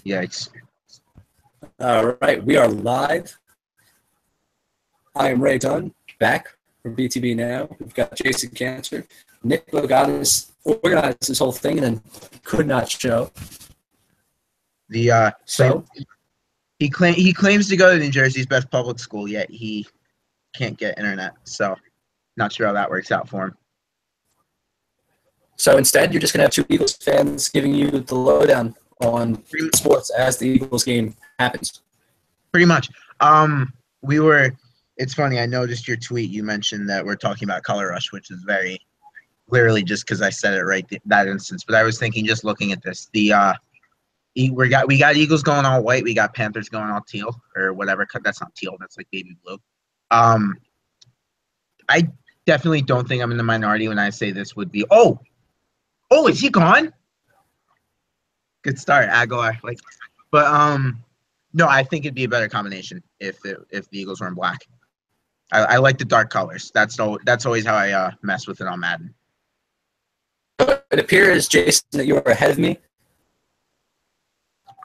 Yikes. All right, we are live. I am Ray Dunn, back from BTB Now. We've got Jason Cancer. Nick Bogatis organized this whole thing and then could not show. So he claims to go to New Jersey's best public school, yet he can't get internet. So not sure how that works out for him. So instead, you're just going to have two Eagles fans giving you the lowdown on sports as the Eagles game happens. Pretty much. It's funny, I noticed your tweet. You mentioned that we're talking about Color Rush, which is very literally just because I said it right that instance. But I was thinking, just looking at this, we got Eagles going all white, we got Panthers going all teal or whatever. That's not teal, that's like baby blue. I definitely don't think I'm in the minority when I say this would be. Oh, is he gone? Good start, Aguilar. No, I think it'd be a better combination if the Eagles were in black. I like the dark colors. That's always how I mess with it on Madden. It appears, Jason, that you are ahead of me.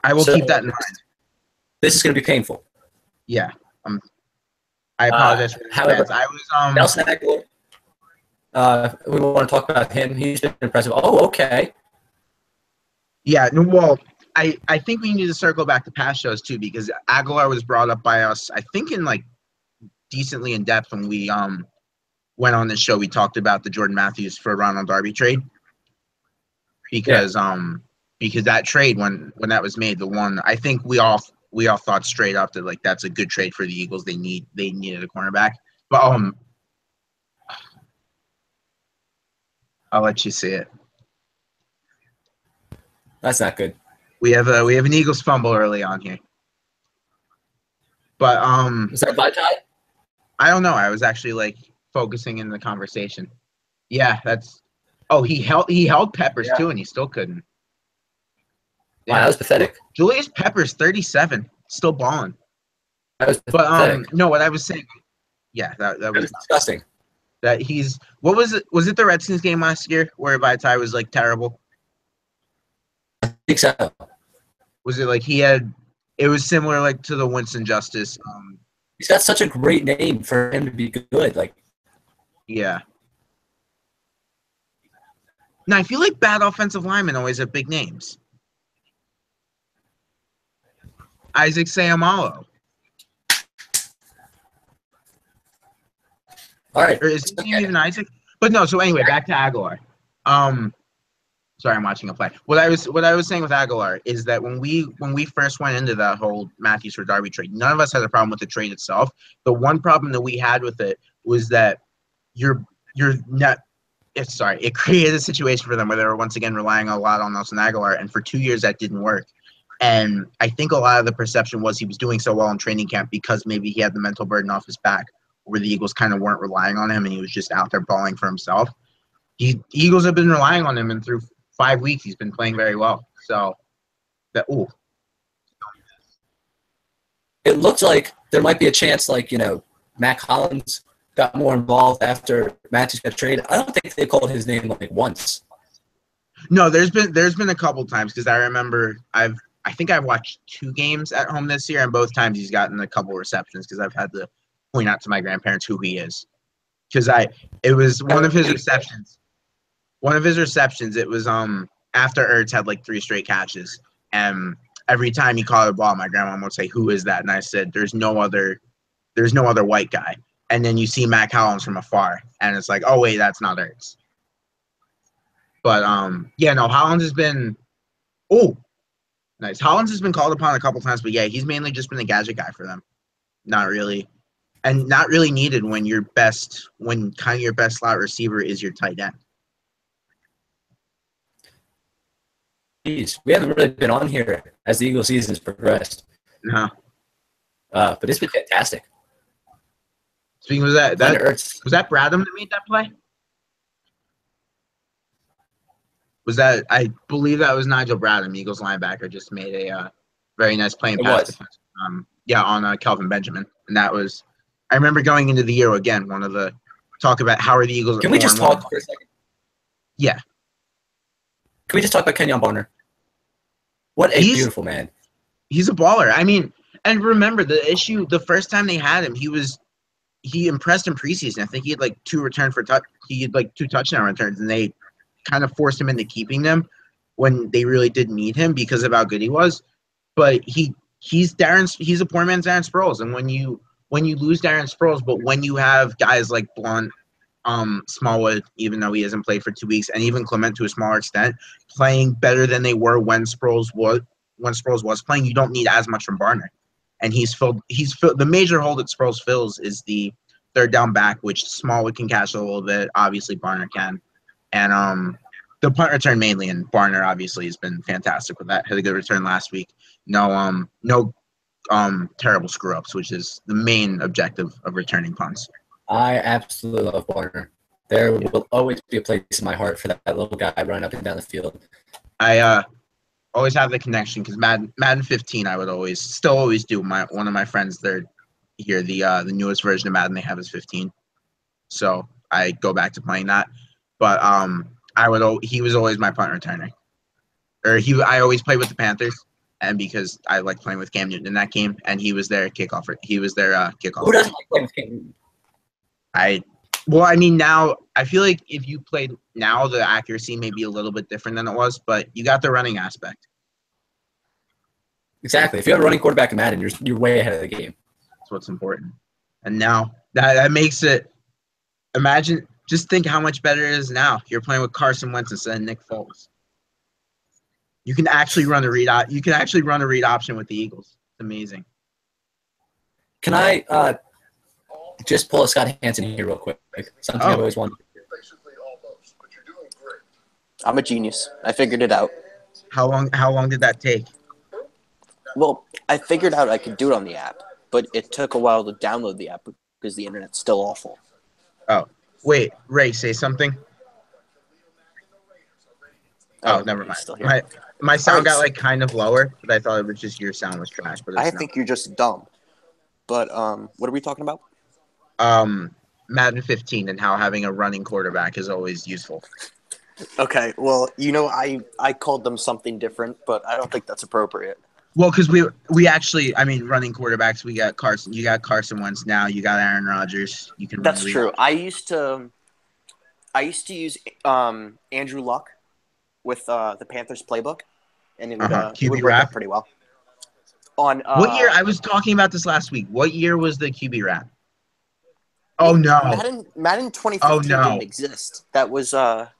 I will keep that in mind. This is going to be painful. Yeah. I apologize. However, I was Nelson Aguilar. We want to talk about him. He's been impressive. Oh, okay. Yeah. Well, I think we need to circle back to past shows too, because Aguilar was brought up by us, I think, in like decently in depth when we went on this show. We talked about the Jordan Matthews for Ronald Darby trade because that trade when that was made, the one I think we all thought straight up that like that's a good trade for the Eagles. They needed a cornerback, but I'll let you see it. That's not good. We have an Eagles fumble early on here, but is that by tie? I don't know. I was actually like focusing in the conversation. Yeah, that's. Oh, he held Peppers too, and he still couldn't. Yeah. Wow, that was pathetic. Julius Peppers, 37, still balling. That was pathetic. But no, what I was saying. Yeah, that was disgusting. That what was it? Was it the Redskins game last year where Vaitai was like terrible? I think so. Was it like it was similar like to the Winston Justice? He's got such a great name for him to be good. Like, yeah. Now I feel like bad offensive linemen always have big names. Isaac Seumalo. All right. Or is his name even Isaac? But no, so anyway, back to Aguilar. Sorry, I'm watching a play. What I was saying with Aguilar is that when we first went into that whole Matthews for Darby trade, none of us had a problem with the trade itself. The one problem that we had with it was that it created a situation for them where they were once again relying a lot on Nelson Aguilar, and for 2 years that didn't work. And I think a lot of the perception was he was doing so well in training camp because maybe he had the mental burden off his back, where the Eagles kind of weren't relying on him and he was just out there balling for himself. The Eagles have been relying on him, and through 5 weeks he's been playing very well. So it looks like there might be a chance, like, Mac Hollins got more involved after Matthews got traded. I don't think they called his name like once. No, there's been a couple times, because I remember I think I've watched 2 games at home this year, and both times he's gotten a couple receptions because I've had to point out to my grandparents who he is. Because it was one of his receptions. One of his receptions, it was after Ertz had like 3 straight catches, and every time he caught a ball, my grandma would say, "Who is that?" And I said, "There's no other white guy." And then you see Mac Hollins from afar, and it's like, "Oh wait, that's not Ertz." But Hollins has been nice. Hollins has been called upon a couple times, but yeah, he's mainly just been a gadget guy for them. Not really needed when your best slot receiver is your tight end. Jeez, we haven't really been on here as the Eagles season has progressed. No. But it's been fantastic. Speaking of that, was that Bradham that made that play? I believe that was Nigel Bradham, Eagles linebacker, just made a very nice play in pass defense. On Kelvin Benjamin. And that was, I remember going into the year again, one of the talk about how are the Eagles. Can we just talk for a second? Yeah. Can we just talk about Kenyon Barner? What a beautiful man. He's a baller. I mean, and remember the first time they had him, he impressed in preseason. I think he had like he had like 2 touchdown returns, and they kind of forced him into keeping them when they really did need him because of how good he was. But he's a poor man's Darren Sproles, and when you lose Darren Sproles, but when you have guys like Blunt, Smallwood, even though he hasn't played for 2 weeks, and even Clement to a smaller extent, playing better than they were when Sproles was playing, you don't need as much from Barner. And he's filled the major hole that Sproles fills is the third down back, which Smallwood can catch a little bit. Obviously, Barner can. And the punt return mainly, and Barner obviously has been fantastic with that. Had a good return last week. No terrible screw ups, which is the main objective of returning punts. I absolutely love Barner. There will always be a place in my heart for that little guy running up and down the field. I always have the connection because Madden 15 I would still always do. One of my friends there here, the newest version of Madden they have is 15. So I go back to playing that. But he was always my punt returner. I always played with the Panthers, and because I like playing with Cam Newton in that game, and he was their kickoff. He was their kickoff. Who doesn't like playing with Cam Newton? I mean, now I feel like if you played now, the accuracy may be a little bit different than it was, but you got the running aspect. Exactly. If you have a running quarterback in Madden, you're way ahead of the game. That's what's important. And now that makes it. Just think how much better it is now. You're playing with Carson Wentz instead of Nick Foles. You can actually run a read. You can actually run a read option with the Eagles. It's amazing. Can I just pull a Scott Hansen here real quick? Something I've always wanted. I'm a genius. I figured it out. How long did that take? Well, I figured out I could do it on the app, but it took a while to download the app because the internet's still awful. Oh, wait, Ray, say something. Oh, never mind. My sound got like kind of lower, but I thought it was just your sound was trash. But I think you're just dumb. But what are we talking about? Madden 15 and how having a running quarterback is always useful. Okay, well, I called them something different, but I don't think that's appropriate. Well, because we actually, I mean, running quarterbacks, we got Carson. You got Carson Wentz now. You got Aaron Rodgers. You can. That's true. I used to use Andrew Luck with the Panthers playbook, and it would work out pretty well. On what year? I was talking about this last week. What year was the QB wrap? Oh no, Madden 2015 didn't exist. That was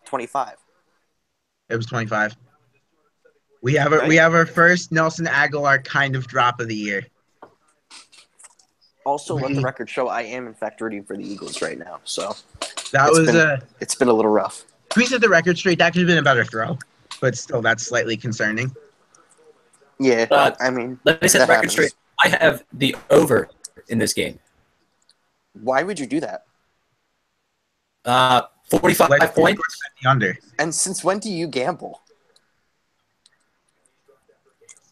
25. It was 25. We have our first Nelson Aguilar kind of drop of the year. Also, let the record show I am in fact rooting for the Eagles right now. So it's been a little rough. If we set the record straight, that could have been a better throw, but still, that's slightly concerning. Yeah, I mean, let me set the record straight. I have the over in this game. Why would you do that? 45 points. The under. And since when do you gamble?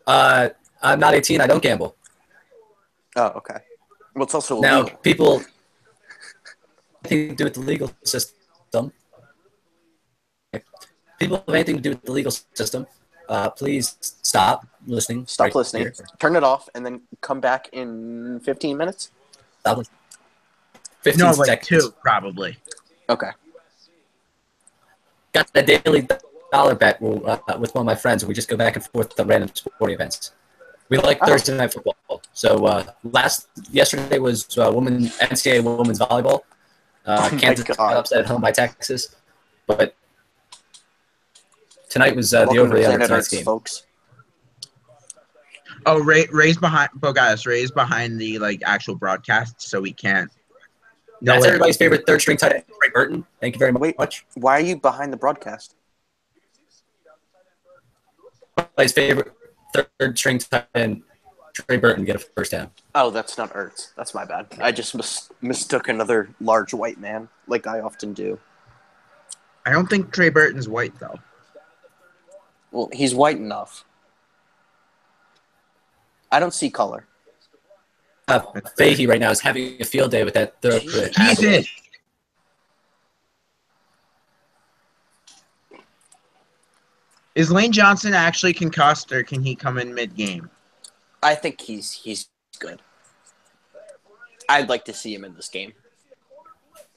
I'm not 18. I don't gamble. Oh, okay. Well, it's also now illegal. People anything to do with the legal system. People have anything to do with the legal system. Please stop listening. Stop listening. Here. Turn it off, and then come back in 15 minutes. Stop listening. 15 seconds. 2 probably. Okay. Got a daily dollar bet with one of my friends. We just go back and forth to random sporting events. We like Thursday night football. So yesterday was NCAA women's volleyball. Kansas got upset at home by Texas, but tonight was the over the under tonight's game. Folks. Oh, Ray's behind. But guys, Ray's behind the actual broadcast, so we can't. That's everybody's favorite third string tight end, Trey Burton. Thank you very much. Wait, why are you behind the broadcast? Everybody's favorite third string tight end, Trey Burton, get a first down. Oh, that's not Ertz. That's my bad. I just mistook another large white man, like I often do. I don't think Trey Burton's white, though. Well, he's white enough. I don't see color. Fahey right now is having a field day with that throw. Jesus. Is Lane Johnson actually concussed, or can he come in mid-game? I think he's good. I'd like to see him in this game.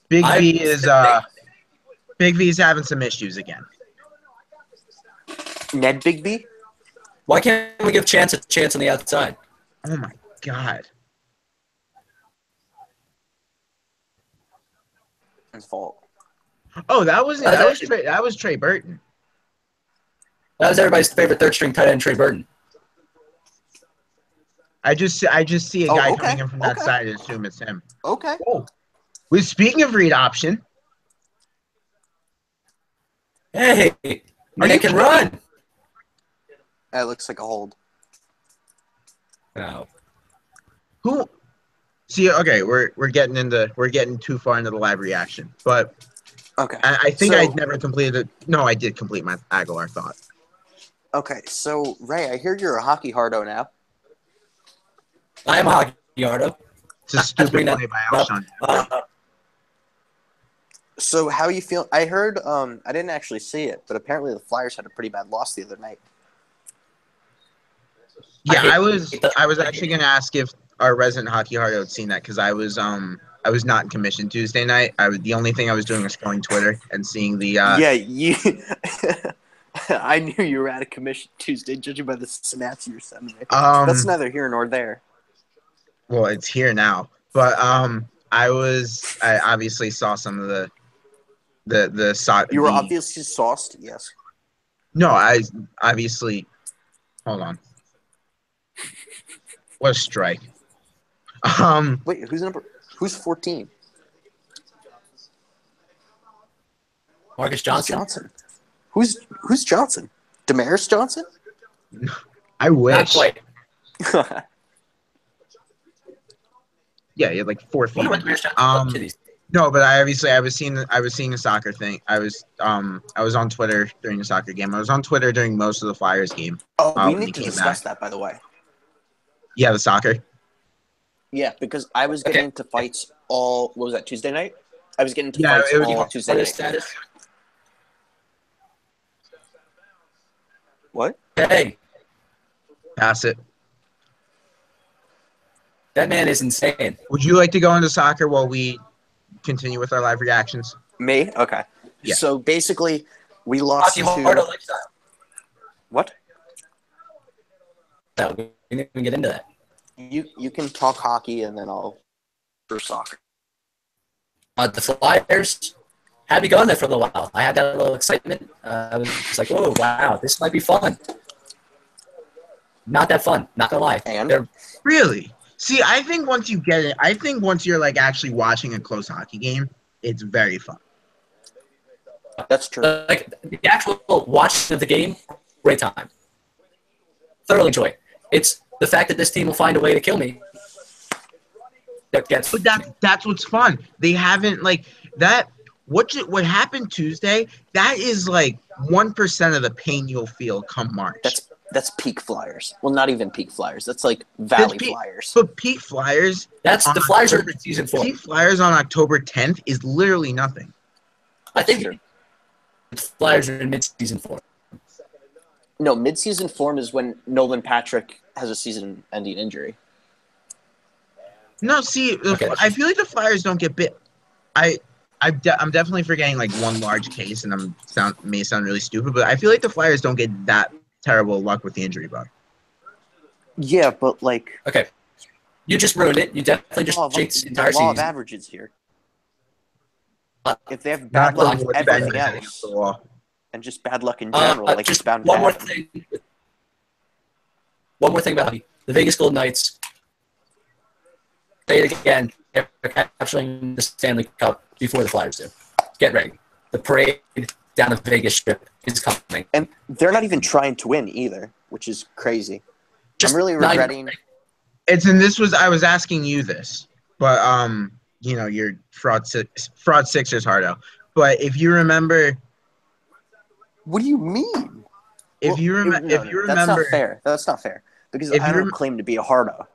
Big V's having some issues again. Ned Bigby? Why can't we give Chance a chance on the outside? Oh my God. His fault. Oh, that was Trey Burton. That was everybody's favorite third string tight end, Trey Burton. I just see a guy coming in from that side and assume it's him. Okay. Oh. Well, speaking of read option. Hey, Nick can run. That looks like a hold. No. Who? See, okay, we're getting too far into the live reaction, but okay, I think I never completed it. No, I did complete my Aguilar thought. Okay, so Ray, I hear you're a hockey hardo now. I am a hockey hardo. It's a stupid play by Alshon. So how you feel? I heard. I didn't actually see it, but apparently the Flyers had a pretty bad loss the other night. Yeah, I was actually going to ask if our resident hockey hardo had seen that because I was not in commission Tuesday night. The only thing I was doing was scrolling Twitter and seeing the. You. I knew you were out of commission Tuesday, judging by the snaps you were sending me. That's neither here nor there. Well, it's here now, but I obviously saw some of the You were obviously sauced, yes. No, I obviously. Hold on. What a strike. Wait, who's 14? Marcus Johnson. Who's Johnson? Damaris Johnson? I wish. Not quite. Yeah, he had like 4 feet. No, but I was seeing the soccer thing. I was on Twitter during the soccer game. I was on Twitter during most of the Flyers game. Oh, we need to discuss that, by the way. Yeah, the soccer. Yeah, because I was getting into fights what was that, Tuesday night? I was getting into fights all Tuesday night. What? Hey. Pass it. That man is insane. Would you like to go into soccer while we continue with our live reactions? Me? Okay. Yeah. So basically, we lost to... What? No, we didn't even get into that. You can talk hockey and then I'll for soccer. The Flyers had me going there for a little while. I had that little excitement. I was just like, "Whoa, wow, this might be fun." Not that fun. Not gonna lie. And really, see, I think once you get it, I think once you're like actually watching a close hockey game, it's very fun. That's true. Like the actual watching of the game, great time. Thoroughly enjoy it. It's the fact that this team will find a way to kill me. But that's what's fun. They haven't like that. What happened Tuesday? That is like 1% of the pain you'll feel come March. That's peak Flyers. Well, not even peak Flyers. That's like Valley Flyers. But peak Flyers. That's the Flyers are in season 4. Peak Flyers on October 10th is literally nothing. I think the Flyers are in mid-season form. No, mid-season form is when Nolan Patrick has a season-ending injury. No, see, I feel like the Flyers don't get bit. I'm definitely forgetting like one large case, and may sound really stupid, but I feel like the Flyers don't get that terrible luck with the injury bug. Yeah, but like... Okay. You just ruined it. You definitely just jinxed the entire season. Law of averages here. If they have bad luck with everything else, and just bad luck in general, like just it's bound one to more happen. thing. One more thing about hockey. The Vegas Golden Knights, say it again, they're capturing the Stanley Cup before the Flyers do. Get ready. The parade down the Vegas Strip is coming. And they're not even trying to win either, which is crazy. I'm really regretting. I was asking you this, but you're fraud Sixers hardo. But if you remember, what do you mean? If you remember, that's not fair. That's not fair because I don't claim to be a hardo.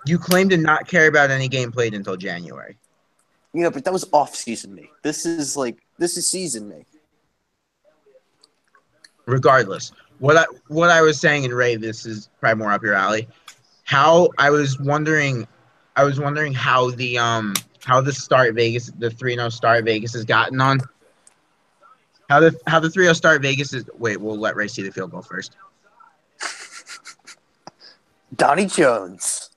You claim to not care about any game played until January. Yeah, but that was off-season me. This is season me. Regardless, what I was saying, and Ray, this is probably more up your alley. How I was wondering how the start Vegas, the 3-0 start Vegas has gotten on. How the 3-0 start Vegas is. Wait, we'll let Ray see the field goal first. Donnie Jones.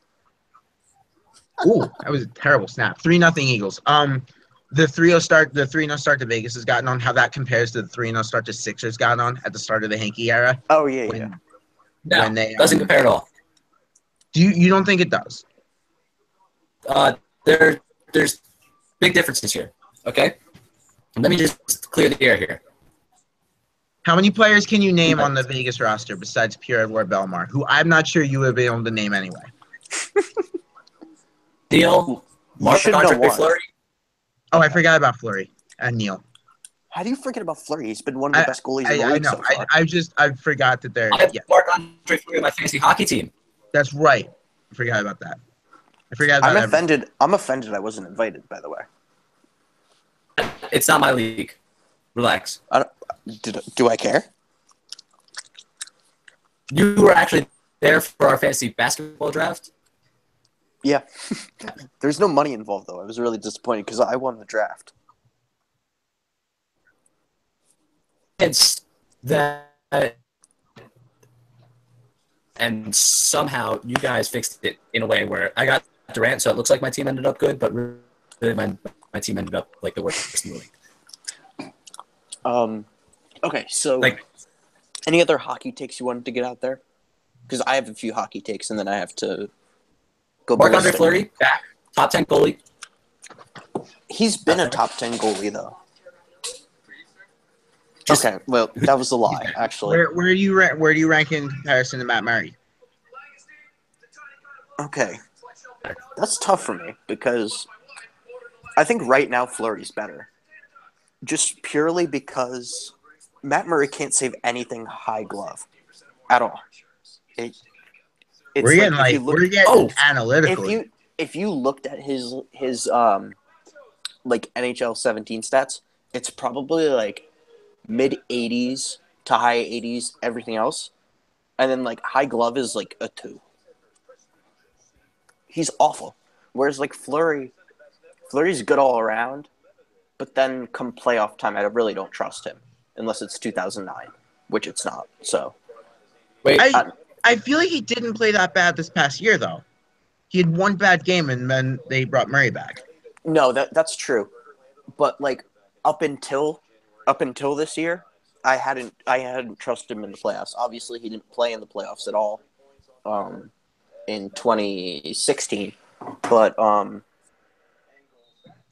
Ooh, that was a terrible snap. 3-0 Eagles. The 3-0 start to Vegas has gotten on. How that compares to the 3-0 start to Sixers got on at the start of the Hanky era. Oh yeah. No, when they doesn't compare at all. Do you don't think it does? There's big differences here. Okay, let me just clear the air here. How many players can you name on the Vegas roster besides Pierre-Edouard Bellemare, who I'm not sure you would have been able to name anyway? Neil, Marc-Andre Fleury. Oh, I forgot about Fleury and Neil. How do you forget about Fleury? He's been one of the best goalies in the league so far. I forgot that they're. I have Marc-Andre Fleury on my fantasy hockey team. That's right. I forgot about that. I forgot about I'm offended. I'm offended I wasn't invited, by the way. It's not my league. Relax. Do I care? You were actually there for our fantasy basketball draft? Yeah. There's no money involved, though. I was really disappointed because I won the draft. It's that, and somehow you guys fixed it in a way where I got Durant, so it looks like my team ended up good, but really my team ended up like the worst in the league. Okay, so any other hockey takes you wanted to get out there? Because I have a few hockey takes, and then I have to go. Marc-Andre Fleury, back, top 10 goalie. He's been a top 10 goalie, though. Okay, well, that was a lie, actually. Where do you rank in comparison to Matt Murray? Okay, that's tough for me because I think right now Fleury's better, just purely because Matt Murray can't save anything high glove at all. We're getting analytical. If you looked at his like NHL 17 stats, it's probably like mid 80s to high 80s, everything else, and then like high glove is like a 2. He's awful. Whereas like Fleury's good all around, but then come playoff time, I really don't trust him unless it's 2009, which it's not. So, wait, I feel like he didn't play that bad this past year though. He had one bad game and then they brought Murray back. No, that's true, but like up until this year, I hadn't trusted him in the playoffs. Obviously, he didn't play in the playoffs at all in 2016. But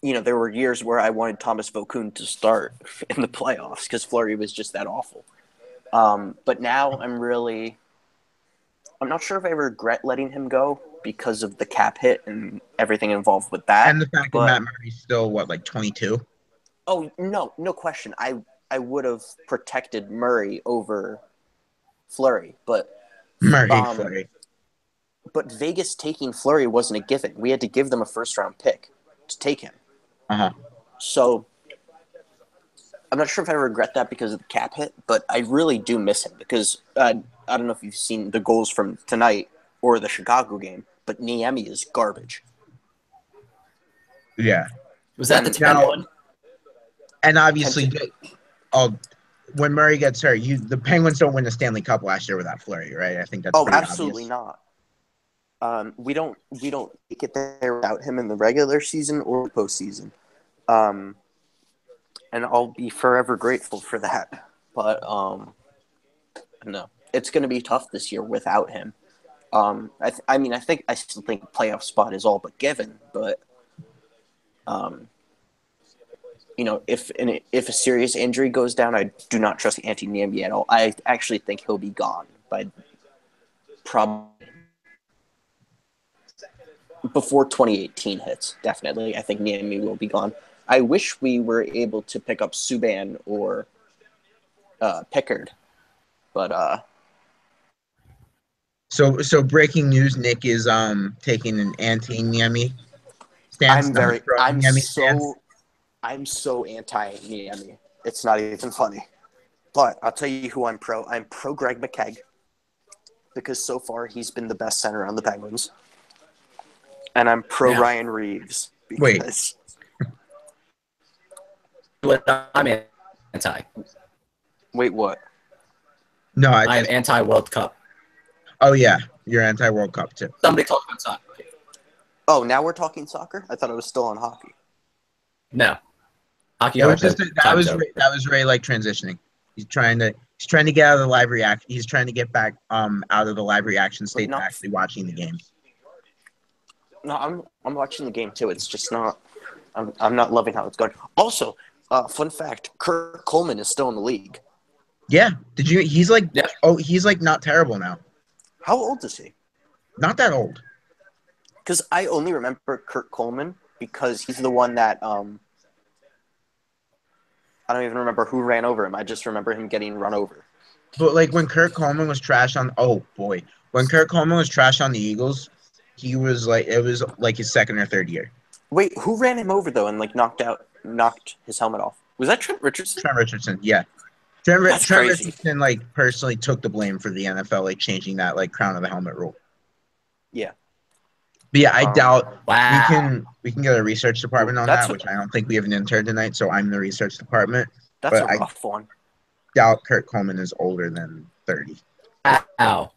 there were years where I wanted Thomas Vokoun to start in the playoffs because Fleury was just that awful. But now I'm not sure if I regret letting him go because of the cap hit and everything involved with that. And the fact that Matt Murray's still, 22? Oh, no question. I would have protected Murray over Fleury, but Fleury. But Vegas taking Fleury wasn't a given. We had to give them a first-round pick to take him. So I'm not sure if I regret that because of the cap hit, but I really do miss him because I don't know if you've seen the goals from tonight or the Chicago game, but Niemi is garbage. Yeah. Was that the 10-1? And obviously, when Murray gets hurt, the Penguins don't win the Stanley Cup last year without Fleury, right? I think that's absolutely obvious. Not. We don't get there without him in the regular season or postseason. And I'll be forever grateful for that. But no, it's going to be tough this year without him. I still think playoff spot is all but given, but if a serious injury goes down, I do not trust Antti Niemi at all. I actually think he'll be gone by probably before 2018 hits. Definitely, I think Niemi will be gone. I wish we were able to pick up Subban or Pickard, but So breaking news: Nick is taking an anti-Niemi stance. I'm so anti-Niemi. It's not even funny. But I'll tell you who I'm pro. I'm pro Greg McKegg because so far he's been the best center on the Penguins. And I'm pro Ryan Reeves because... Wait. I'm anti. Wait, what? No, I'm anti-World Cup. Oh, yeah. You're anti-World Cup, too. Somebody talk about soccer. Oh, now we're talking soccer? I thought it was still on hockey. No. Hockey. That was Ray like transitioning. He's trying to get out of the live reaction. He's trying to get back out of the live reaction state to actually watching the game. No, I'm watching the game too. It's just not. I'm not loving how it's going. Also, fun fact: Kurt Coleman is still in the league. Yeah. Did you? He's like. Yeah. Oh, he's like not terrible now. How old is he? Not that old. Because I only remember Kurt Coleman because he's the one that I don't even remember who ran over him. I just remember him getting run over. But like when Kurt Coleman was trash on when Kurt Coleman was trash on the Eagles, he was like it was like his second or third year. Wait, who ran him over though and like knocked his helmet off? Was that Trent Richardson? Trent Richardson, yeah. Trent Richardson like personally took the blame for the NFL like changing that like crown of the helmet rule. Yeah. But yeah, I doubt we can get a research department on that, which I don't think we have an intern tonight, so I'm the research department. That's a rough one. Doubt Kurt Coleman is older than 30. Wow.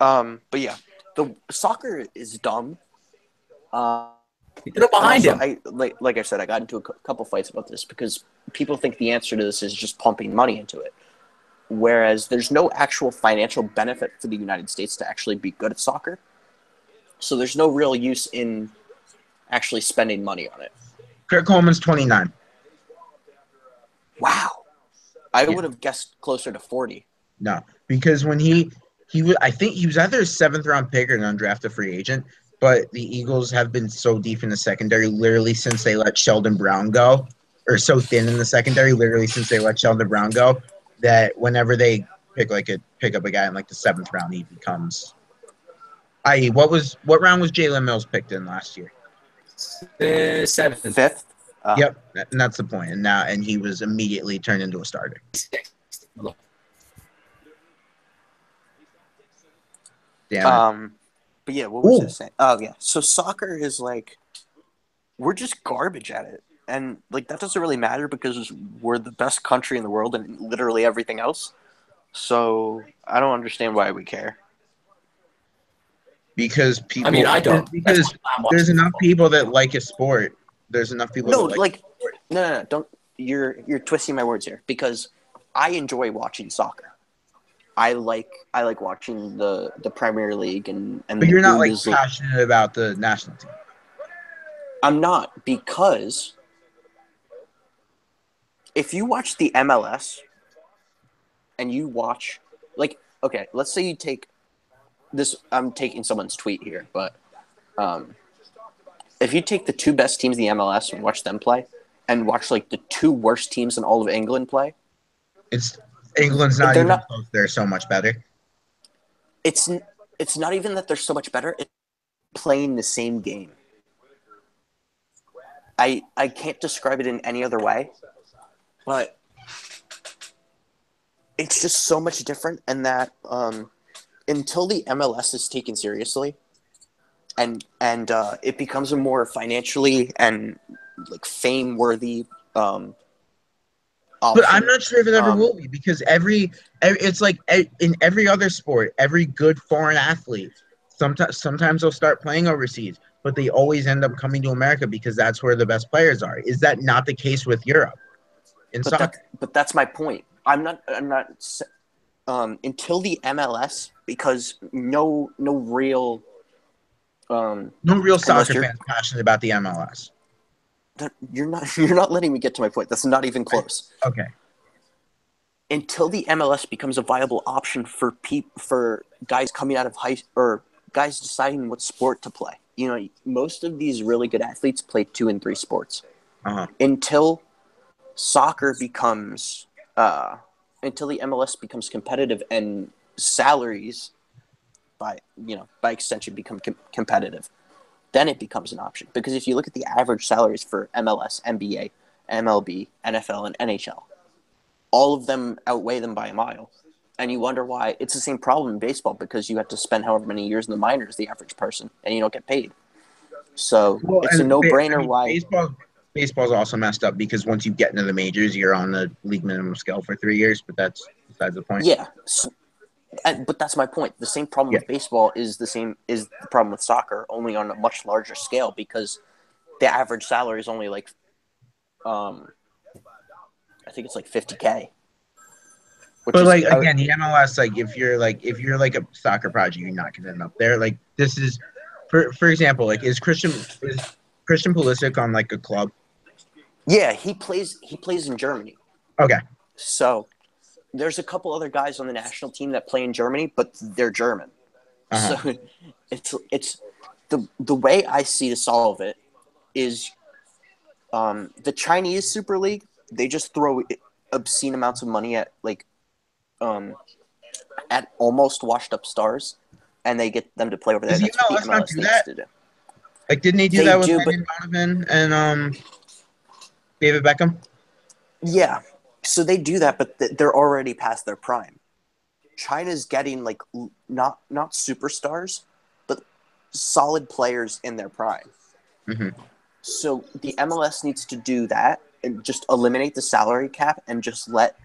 But yeah, the soccer is dumb. Get up behind him. Like I said, I got into a couple fights about this because people think the answer to this is just pumping money into it. Whereas there's no actual financial benefit for the United States to actually be good at soccer. So there's no real use in actually spending money on it. Kurt Coleman's 29. Wow. I would have guessed closer to 40. No, because when I think he was either a 7th round pick or an undrafted free agent, but the Eagles have been so deep in the secondary literally since they let Sheldon Brown go, or so thin in the secondary literally since they let Sheldon Brown go, that whenever they pick up a guy in like the 7th round, he becomes. I.e., what round was Jalen Mills picked in last year? 7th. 5th. Yep, and that's the point. And he was immediately turned into a starter. Damn it. But yeah, what was I saying? Oh yeah, so soccer is like we're just garbage at it. And, like, that doesn't really matter because we're the best country in the world and literally everything else. So, I don't understand why we care. Because people... I mean, I don't. Because there's enough people that like a sport. There's enough people that like sport. No, don't... You're twisting my words here. Because I enjoy watching soccer. I like watching the Premier League and But you're not, like, passionate about the national team. I'm not, because... If you watch the MLS and you watch, like, okay, let's say you take this, I'm taking someone's tweet here, but if you take the 2 best teams in the MLS and watch them play and watch, like, the 2 worst teams in all of England play. England's not even close. They're so much better. It's not even that they're so much better. It's playing the same game. I can't describe it in any other way. But it's just so much different, and that until the MLS is taken seriously, and it becomes a more financially and like fame-worthy option. But I'm not sure if it ever will be because it's like in every other sport, every good foreign athlete sometimes they'll start playing overseas, but they always end up coming to America because that's where the best players are. Is that not the case with Europe? But that's my point. I'm not until the MLS, because no real soccer fans passionate about the MLS. You're not letting me get to my point. That's not even close. Okay. Until the MLS becomes a viable option for guys coming out of or guys deciding what sport to play. You know, most of these really good athletes play 2 and 3 sports. Until soccer becomes until the MLS becomes competitive and salaries by extension become competitive, then it becomes an option. Because if you look at the average salaries for MLS, NBA, MLB, NFL, and NHL. All of them outweigh them by a mile. And you wonder why. It's the same problem in baseball because you have to spend however many years in the minors, the average person, and you don't get paid. So it's a no-brainer why. Baseball's also messed up because once you get into the majors, you're on the league minimum scale for 3 years, but that's besides the point. Yeah. But that's my point. The same problem with baseball is the problem with soccer, only on a much larger scale because the average salary is only like, I think it's like $50K. But like again, the MLS, like if you're like a soccer project, you're not gonna end up there. Like this is, for example, like is Christian Pulisic on like a club? Yeah, he plays in Germany. Okay. So there's a couple other guys on the national team that play in Germany, but they're German. So it's the way I see to solve it is the Chinese Super League. They just throw obscene amounts of money at at almost washed up stars, and they get them to play over there. Does That's what the MLS needs to do. Like, didn't they do that with Landon Donovan and David Beckham? Yeah, so they do that, but they're already past their prime. China's getting like not superstars, but solid players in their prime. Mm-hmm. So the MLS needs to do that and just eliminate the salary cap and just let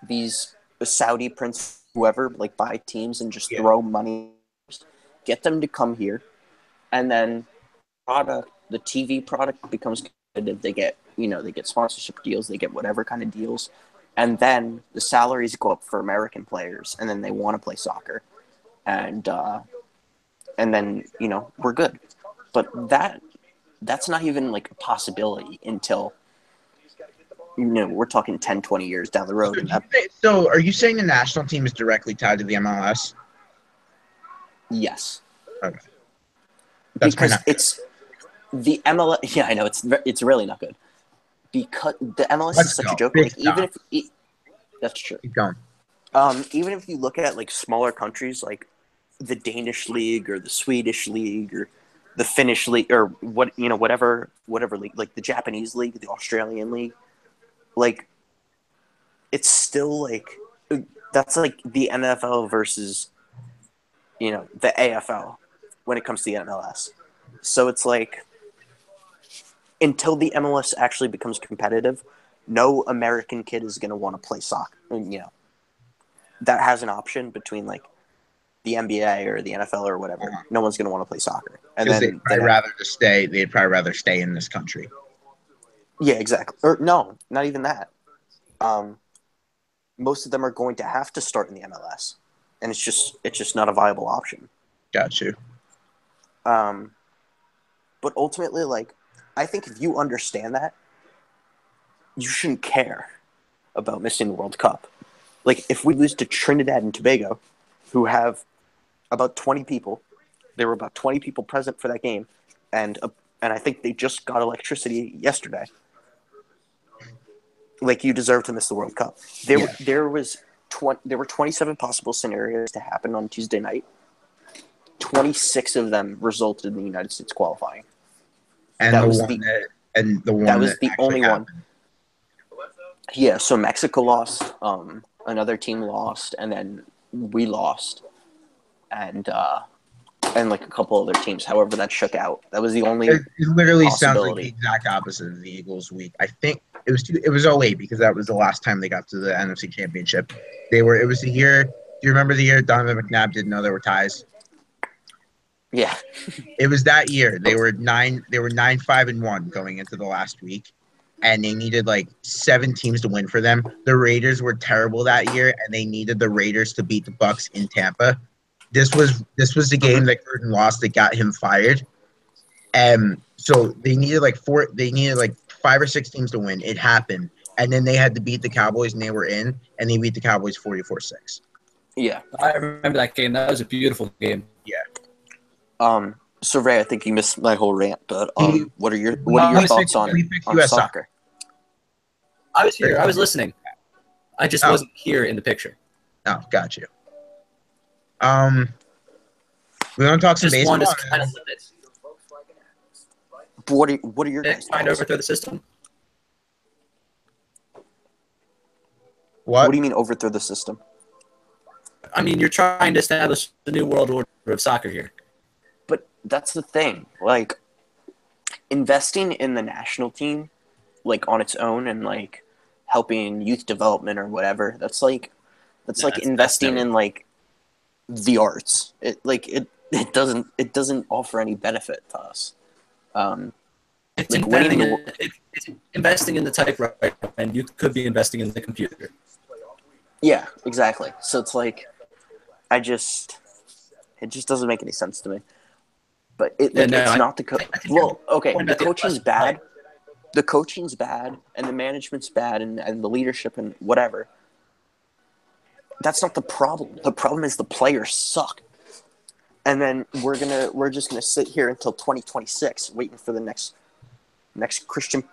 these Saudi prince whoever like buy teams and just throw money, get them to come here, and then the TV product becomes competitive. They get sponsorship deals, they get whatever kind of deals, and then the salaries go up for American players, and then they want to play soccer, and then we're good. But that's not even like a possibility until we're talking 10, 20 years down the road. So are you saying the national team is directly tied to the MLS? Yes. Okay. Because it's the MLS. Yeah, I know it's really not good because the MLS is such a joke. Like that's true. Keep going. Even if you look at like smaller countries like the Danish league or the Swedish league or the Finnish league or whatever league, like the Japanese league, the Australian league, like it's still like that's like the NFL versus the AFL when it comes to the MLS. So it's like until the MLS actually becomes competitive, no American kid is going to want to play soccer. That has an option between like the NBA or the NFL or whatever. No one's going to want to play soccer. And then they'd probably rather stay in this country. Yeah, exactly. Or no, not even that. Most of them are going to have to start in the MLS, and it's just not a viable option. Got you. But ultimately, like, I think if you understand that, you shouldn't care about missing the World Cup. Like, if we lose to Trinidad and Tobago, who have about 20 people, there were about 20 people present for that game, and I think they just got electricity yesterday. Like, you deserve to miss the World Cup. There were 27 possible scenarios to happen on Tuesday night. 26 of them resulted in the United States qualifying. And that was the only happened. one. Yeah, so Mexico lost, another team lost, and then we lost, and like a couple other teams. However, that shook out. That was the only. It literally sounds like the exact opposite of the Eagles' week. I think it was 08 because that was the last time they got to the NFC Championship. It was the year. Do you remember the year Donovan McNabb didn't know there were ties? Yeah. It was that year. They were 9-5-1 going into the last week, and they needed like 7 teams to win for them. The Raiders were terrible that year, and they needed the Raiders to beat the Bucs in Tampa. This was the game that Gruden lost that got him fired. So they needed like 5 or 6 teams to win. It happened, and then they had to beat the Cowboys, and they were in, and they beat the Cowboys 44-6. Yeah, I remember that game. That was a beautiful game. Yeah. So Ray, I think you missed my whole rant, but what are your thoughts on soccer? I was here. I was listening. I just wasn't here in the picture. Oh, got you. We want to talk some baseball. What are your guys' trying to overthrow the system? What What? do you mean overthrow the system? I mean, you're trying to establish the new world order of soccer here. But that's the thing. Like, investing in the national team, like, on its own and, like, helping youth development or whatever, that's like investing in, like, the arts. It doesn't offer any benefit to us. It's, like it's investing in the typewriter, and you could be investing in the computer. Yeah, exactly. So it's like, it just doesn't make any sense to me. But it's not the well, okay, the coaching's bad. The coaching's bad, and the management's bad, and the leadership and whatever. That's not the problem. The problem is the players suck. And then we're just gonna sit here until 2026 waiting for the next Christian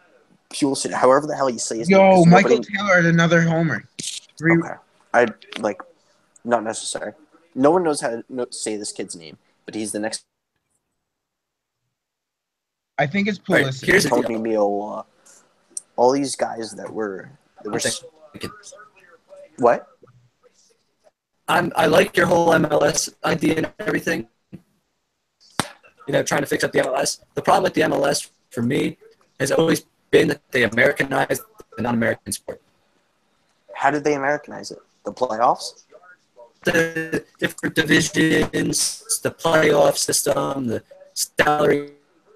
Pulisic, however the hell you say his name. Yo, Michael Taylor had another homer. Okay, I like, not necessary. No one knows how to say this kid's name, but he's the next. I think it's Pulisic. Right, here's Tony Meola, all these guys that were what? I like your whole MLS idea and everything. You know, trying to fix up the MLS. The problem with the MLS for me has always been that they Americanized the non-American sport. How did they Americanize it? The playoffs? The different divisions, the playoff system, the salary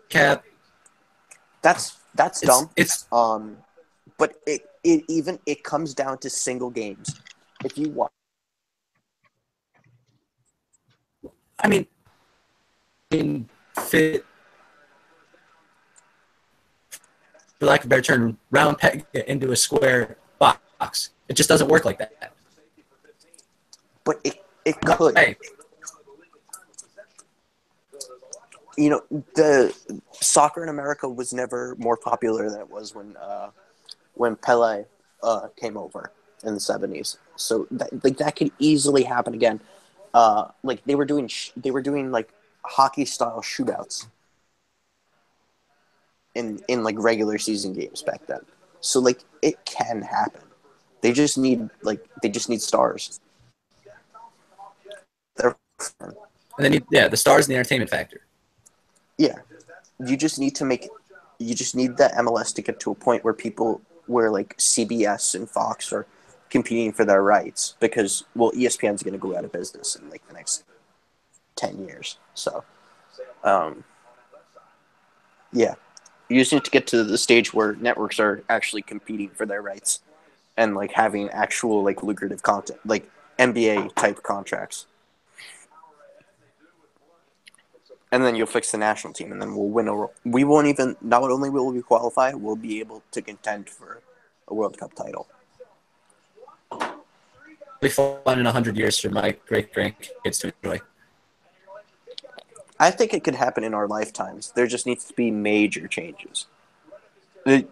cap. That's dumb. It's but it comes down to single games. If you watch, I mean, fit, for lack of a better term, round peg into a square box. It just doesn't work like that. But it could. Hey. You know, the soccer in America was never more popular than it was when Pele came over in the 70s. So that could easily happen again. Like they were doing like hockey style shootouts in like regular season games back then. So like it can happen. They just need stars. And then the stars and the entertainment factor. Yeah, you just need the MLS to get to a point where like CBS and Fox are competing for their rights, because ESPN's going to go out of business in like the next 10 years. So, yeah, you just need to get to the stage where networks are actually competing for their rights and like having actual like lucrative content, like NBA type contracts. And then you'll fix the national team, and then we'll win we won't even, not only will we qualify, we'll be able to contend for a World Cup title. It'll be fun in 100 years for my great-grandkids to enjoy. I think it could happen in our lifetimes. There just needs to be major changes. And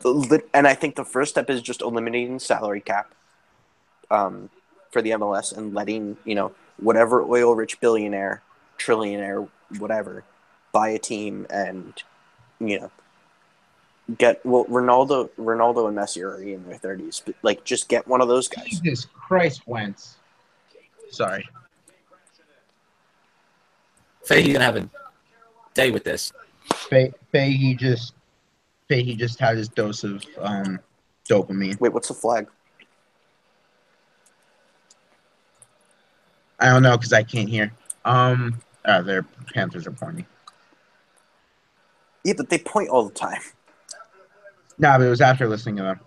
I think the first step is just eliminating salary cap for the MLS and letting, whatever oil-rich billionaire, trillionaire, whatever, buy a team and, get Ronaldo and Messi are already in their 30s, but like just get one of those guys. Jesus Christ, Wentz. Sorry. Fahey's gonna have a day with this. Fahey just had his dose of dopamine. Wait, what's the flag? I don't know because I can't hear. Their Panthers are pointing. Yeah, but they point all the time. No, but it was after listening to them.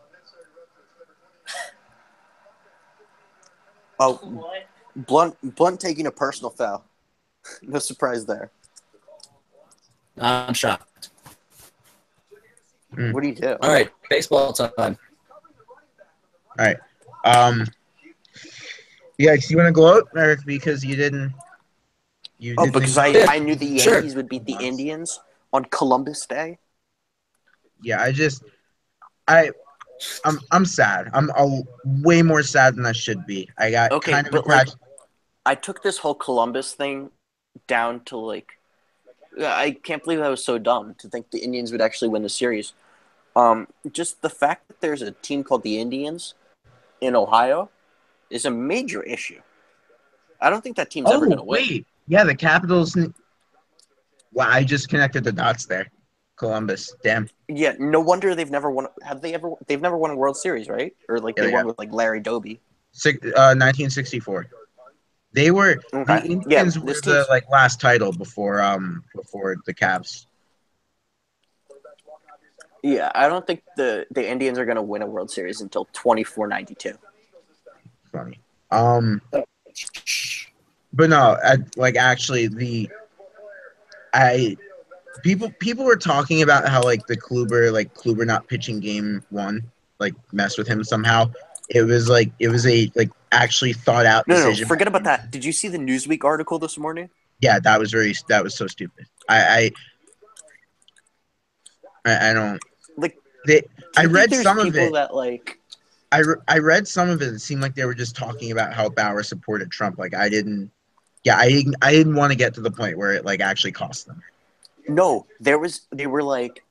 Oh, Blunt taking a personal foul. No surprise there. I'm shocked. What do you do? All right, baseball time. All right. Yeah, do you want to go out, Eric? Because you didn't. Because I knew the Yankees would beat the Indians on Columbus Day. Yeah, I'm sad. I'm way more sad than I should be. I got kind of attached. I took this whole Columbus thing down to like, I can't believe I was so dumb to think the Indians would actually win the series. Just the fact that there's a team called the Indians in Ohio is a major issue. I don't think that team's ever going to win. Wait. Yeah, the Capitals. Wow, I just connected the dots there. Columbus. Damn. Yeah, no wonder they've never won. Have they ever? They've never won a World Series, right? Or like they won with like Larry Doby. 1964. They were Okay. the Indians were the like last title before the Caps. Yeah, I don't think the Indians are going to win a World Series until 24-92. Funny. But no, people were talking about how like the Kluber not pitching game 1 like messed with him somehow. It was a actually thought out decision. No, forget about that. Did you see the Newsweek article this morning? Yeah, that was so stupid. I don't like. I read some of it. That like. I read some of it. It seemed like they were just talking about how Bauer supported Trump. Like I didn't want to get to the point where it like actually cost them. No, they were like,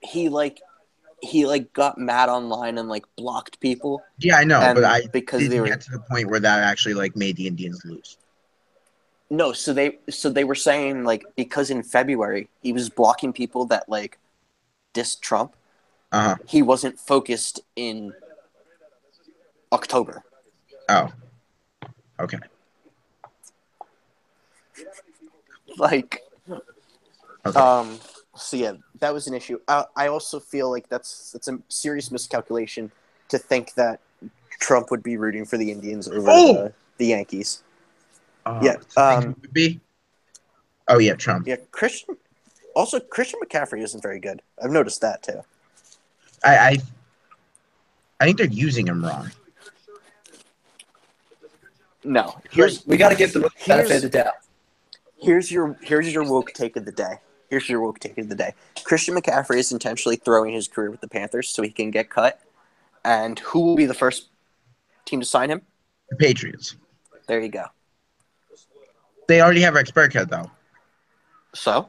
he got mad online and like blocked people. Yeah, I know, but because didn't get to the point where that actually like made the Indians lose. No, so they were saying like because in February he was blocking people that like dissed Trump. He wasn't focused in October. Oh. Okay. Like, okay. So yeah, that was an issue. I also feel like that's a serious miscalculation to think that Trump would be rooting for the Indians over the Yankees. Yeah. Would be? Oh yeah, Trump. Yeah, Christian McCaffrey isn't very good. I've noticed that too. I think they're using him wrong. No, we got to give the benefit of the doubt. Here's your woke take of the day. Christian McCaffrey is intentionally throwing his career with the Panthers so he can get cut. And who will be the first team to sign him? The Patriots. There you go. They already have Rex Burkhead though. So?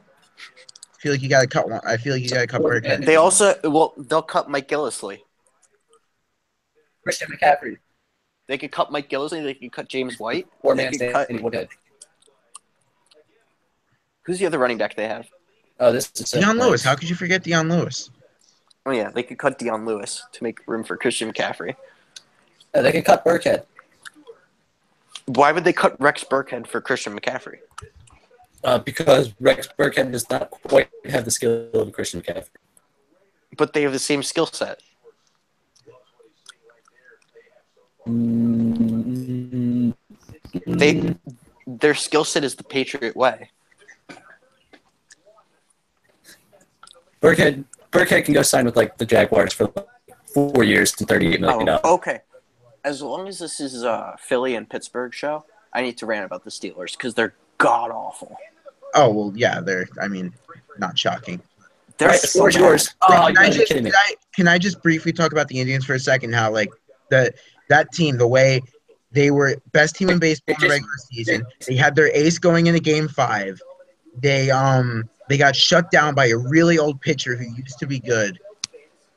I feel like you got to cut one. I feel like you got to cut Burkhead. They'll cut Mike Gillislee. Christian McCaffrey. They could cut Mike Gillislee. They could cut James White. Or Woodhead. Who's the other running back they have? Oh, this is Deion Lewis. How could you forget Deion Lewis? Oh yeah, they could cut Deion Lewis to make room for Christian McCaffrey. They could cut Burkhead. Why would they cut Rex Burkhead for Christian McCaffrey? Because Rex Burkhead does not quite have the skill of Christian McCaffrey. But they have the same skill set. Their skill set is the Patriot way. Burkhead can go sign with like the Jaguars for 4 years and $38 million. Okay. As long as this is a Philly and Pittsburgh show, I need to rant about the Steelers because they're god awful. Oh well, yeah, not shocking. They're so yours. Can I just briefly talk about the Indians for a second? How like that team, the way they were best team in baseball in the regular season. They had their ace going into Game 5. They got shut down by a really old pitcher who used to be good.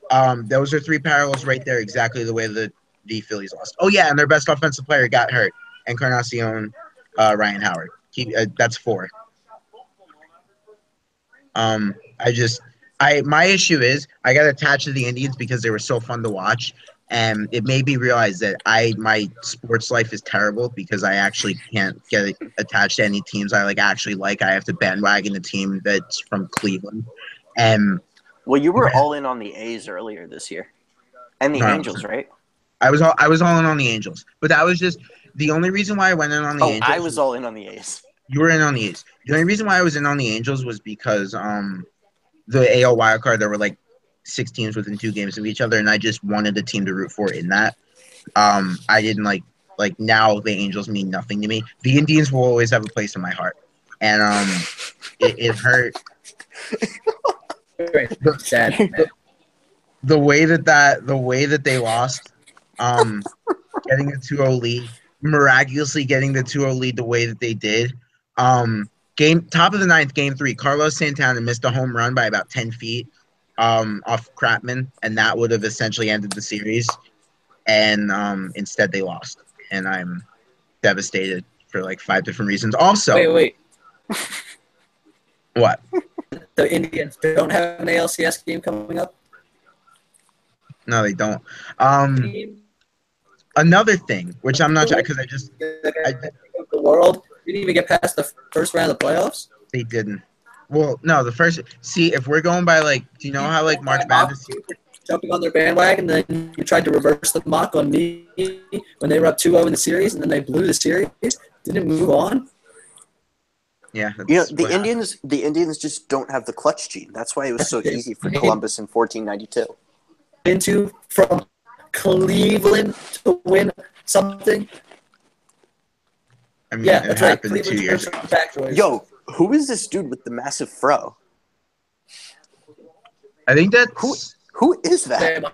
Those are 3 parallels right there, exactly the way the Phillies lost. Oh yeah, and their best offensive player got hurt, Encarnacion, Ryan Howard. That's 4. My issue is I got attached to the Indians because they were so fun to watch, and it made me realize that my sports life is terrible because I actually can't get attached to any teams I actually like. I have to bandwagon a team that's from Cleveland, and well, you were all in on the A's earlier this year, and the Angels, right? I was all in on the Angels, but that was just the only reason why I went in on the Angels. I was all in on the A's. You were in on the A's. The only reason why I was in on the Angels was because the AL wildcard, there were 6 teams within 2 games of each other, and I just wanted a team to root for in that. I didn't like now the Angels mean nothing to me. The Indians will always have a place in my heart, and it hurt. The way that they lost, getting the 2-0 lead, miraculously getting the 2-0 lead the way that they did. Top of the 9th, Game 3, Carlos Santana missed a home run by about 10 feet off Kratman, and that would have essentially ended the series. And instead, they lost. and I'm devastated for like 5 different reasons. Also, wait. What? The Indians don't have an ALCS game coming up? No, they don't. Another thing, which I'm not sure, because the world didn't even get past the first round of the playoffs. They didn't. Well, no, the first. See, if we're going by like, do you know how like March Madness? Jumping on their bandwagon, and then you tried to reverse the mock on me when they were up 2-0 in the series, and then they blew the series. Didn't move on. Yeah, the Indians just don't have the clutch gene. That's why it was so easy for Columbus in 1492. From Cleveland to win something. I mean, yeah, it happened right. 2 years ago. Yo, who is this dude with the massive fro? I think that's who is that?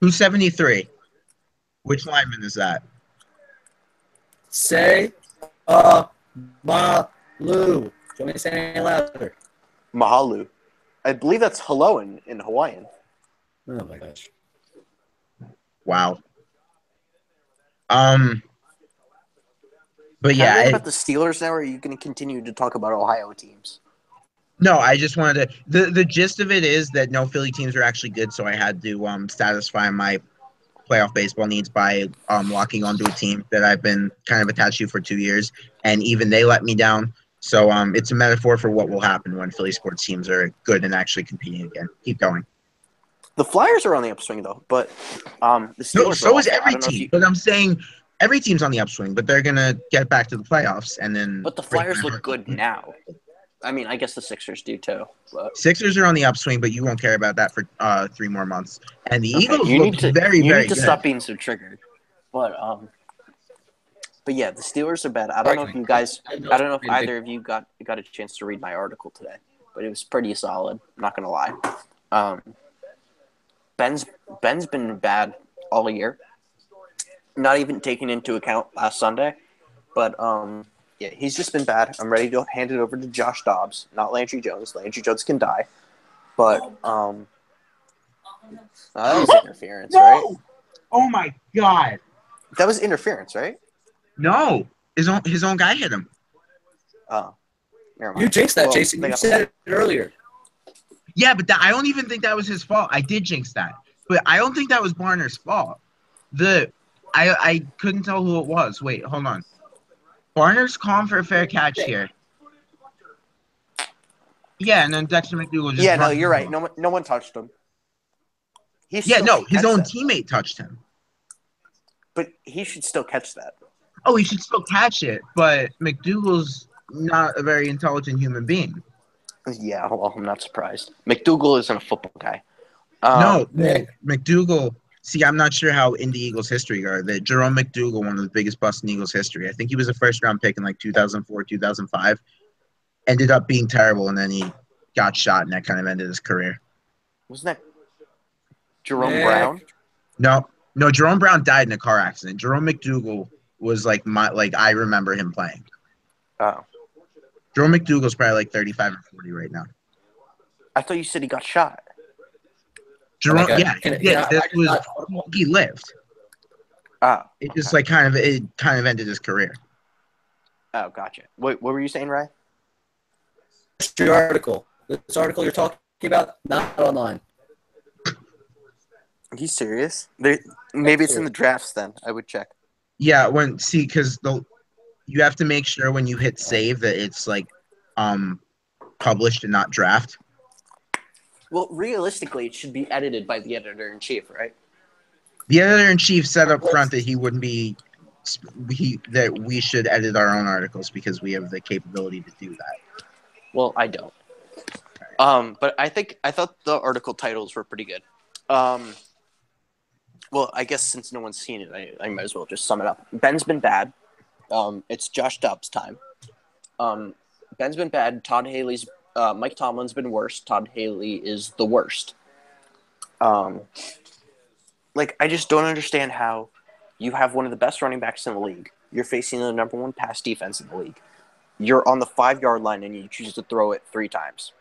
Who's 73? Which lineman is that? Say, Malu. Do you want me to say anything louder? Mahalu. I believe that's hello in Hawaiian. Oh my gosh. Wow. But Can yeah, I talk about the Steelers now, or are you going to continue to talk about Ohio teams? No, I just wanted to. The gist of it is that no Philly teams are actually good, so I had to satisfy my playoff baseball needs by locking onto a team that I've been kind of attached to for 2 years, and even they let me down. So it's a metaphor for what will happen when Philly sports teams are good and actually competing again. Keep going. The Flyers are on the upswing though, but the Steelers. So is every team. But I'm saying every team's on the upswing, but they're gonna get back to the playoffs and then. But the Flyers look good now. I mean, I guess the Sixers do too. But. Sixers are on the upswing, but you won't care about that for 3 more months. And the Eagles look very, very good. You need to stop being so triggered. But yeah, the Steelers are bad. I don't know if you guys. I don't know if either of you got a chance to read my article today, but it was pretty solid. I'm not gonna lie. Ben's been bad all year. Not even taking into account last Sunday, but yeah, he's just been bad. I'm ready to hand it over to Josh Dobbs, not Landry Jones. Landry Jones can die, but that was interference, right? Oh my god, that was interference, right? No, his own guy hit him. Oh, never mind. You jinxed that, Jason. You said it earlier. Yeah, but I don't even think that was his fault. I did jinx that, but I don't think that was Barner's fault. I couldn't tell who it was. Wait, hold on. Barner's calling for a fair catch here. Yeah, and then Dexter McDougal just. Yeah, no, you're right. No one touched him. His own teammate touched him. But he should still catch that. Oh, he should still catch it, but McDougal's not a very intelligent human being. Yeah, well, I'm not surprised. McDougal isn't a football guy. No, McDougal. See, I'm not sure how in the Eagles' history are. That Jerome McDougal, one of the biggest busts in Eagles' history. I think he was a first-round pick in like 2004, 2005. Ended up being terrible, and then he got shot, and that kind of ended his career. Wasn't that Jerome Brown? No, Jerome Brown died in a car accident. Jerome McDougal was I remember him playing. Oh. Jerome McDougal's probably like 35 or 40 right now. I thought you said he got shot. Jerome, he lived. Oh. It just kind of ended his career. Oh, gotcha. What were you saying, Ray? Your article. This article you're talking about, not online. Are you serious? Maybe it's in the drafts then. I would check. Yeah, because you have to make sure when you hit save that it's published and not draft. Well, realistically, it should be edited by the editor-in-chief, right? The editor-in-chief said up front that he wouldn't be that we should edit our own articles because we have the capability to do that. Well, I don't. But I thought the article titles were pretty good. Well, I guess since no one's seen it, I might as well just sum it up. Ben's been bad. It's Josh Dobbs' time. Ben's been bad. Mike Tomlin's been worse. Todd Haley is the worst. I just don't understand how you have one of the best running backs in the league. You're facing the number one pass defense in the league. You're on the 5-yard line and you choose to throw it 3 times.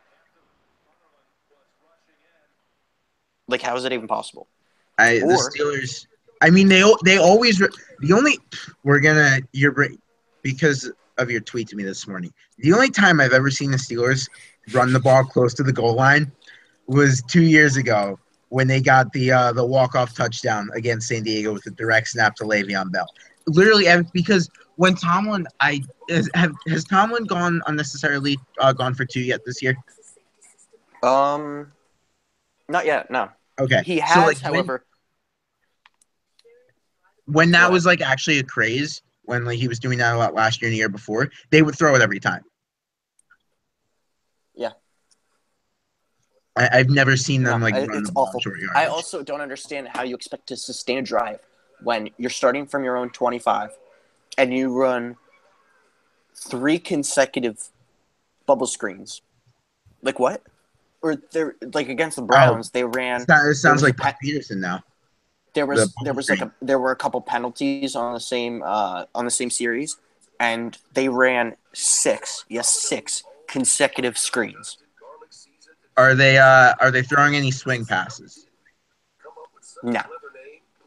How is it even possible? The Steelers I mean, they always the only because of your tweet to me this morning. The only time I've ever seen the Steelers run the ball close to the goal line was 2 years ago when they got the walk-off touchdown against San Diego with the direct snap to Le'Veon Bell. Literally, because when Tomlin, has Tomlin gone unnecessarily gone for 2 yet this year? Not yet. No. Okay. He has, so, like, however. When that was like actually a craze, when like he was doing that a lot last year and the year before, they would throw it every time. Yeah. I've never seen them run it's the ball awful. short yardage. I also don't understand how you expect to sustain a drive when you're starting from your own 25 and you run 3 consecutive bubble screens. Like what? Or they're like against the Browns, they ran. It sounds like Peterson now. There were a couple penalties on the same series, and they ran 6 consecutive screens. Are they throwing any swing passes? No.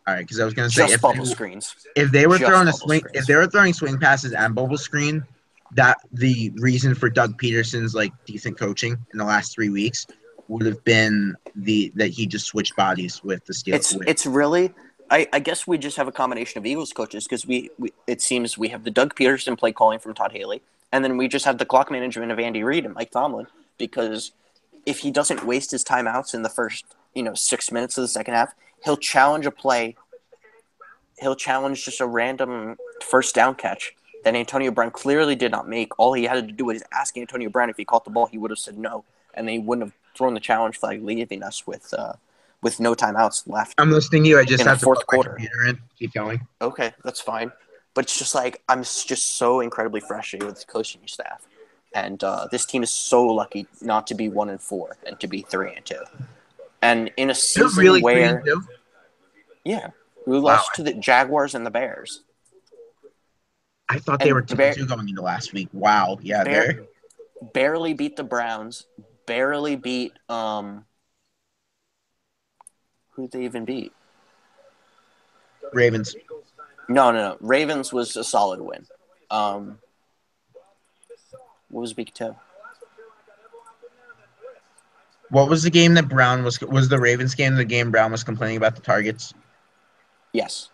All right, because I was going to say just bubble screens. If they were throwing swing passes and bubble screen, that the reason for Doug Peterson's like decent coaching in the last 3 weeks would have been that he just switched bodies with the Steelers. It's really. I guess we just have a combination of Eagles coaches because it seems we have the Doug Peterson play calling from Todd Haley, and then we just have the clock management of Andy Reid and Mike Tomlin, because if he doesn't waste his timeouts in the first 6 minutes of the second half, he'll challenge a play. He'll challenge just a random first down catch that Antonio Brown clearly did not make. All he had to do was ask Antonio Brown if he caught the ball. He would have said no, and they wouldn't have thrown the challenge flag, leaving us with no timeouts left. I'm listening to you. I just have the fourth quarter. Keep going. Okay, that's fine. But it's just like I'm just so incredibly frustrated with the coaching staff, and this team is so lucky not to be 1-4 and to be 3-2. And in a season where, yeah, we lost to the Jaguars and the Bears. I thought they were 2-2 going into last week. Wow, yeah, barely beat the Browns. Barely beat who did they even beat? Ravens. No. Ravens was a solid win. What was week 2? What was the game that Brown was the Ravens game? The game Brown was complaining about the targets. Yes.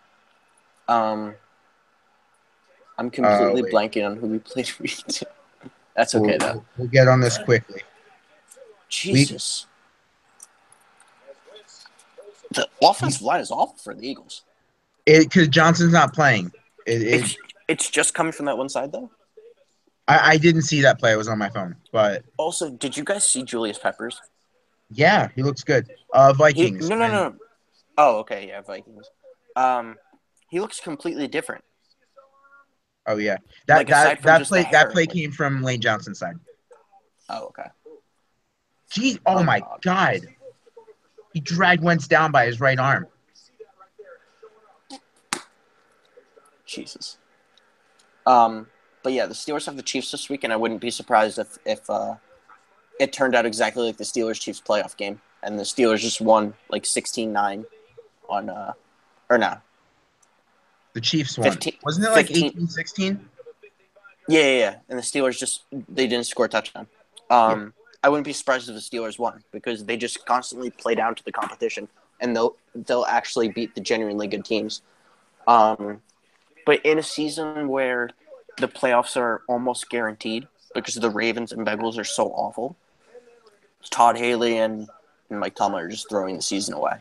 I'm completely blanking on who we played week 2. That's okay though. We'll get on this quickly. Jesus. The offensive line is awful for the Eagles. Because Johnson's not playing. It's just coming from that one side, though? I didn't see that play. It was on my phone. But also, did you guys see Julius Peppers? Yeah, he looks good. Vikings. No. Oh, okay. Yeah, Vikings. He looks completely different. Oh, yeah. That play came from Lane Johnson's side. Oh, okay. Geez, my God. He dragged Wentz down by his right arm. Jesus. But yeah, the Steelers have the Chiefs this week, and I wouldn't be surprised if it turned out exactly like the Steelers-Chiefs playoff game, and the Steelers just won like 16-9 on or no. The Chiefs won. Wasn't it like 18-16? Yeah. And the Steelers they didn't score a touchdown. I wouldn't be surprised if the Steelers won because they just constantly play down to the competition, and they'll actually beat the genuinely good teams. But in a season where the playoffs are almost guaranteed because the Ravens and Bengals are so awful, Todd Haley and Mike Tomlin are just throwing the season away.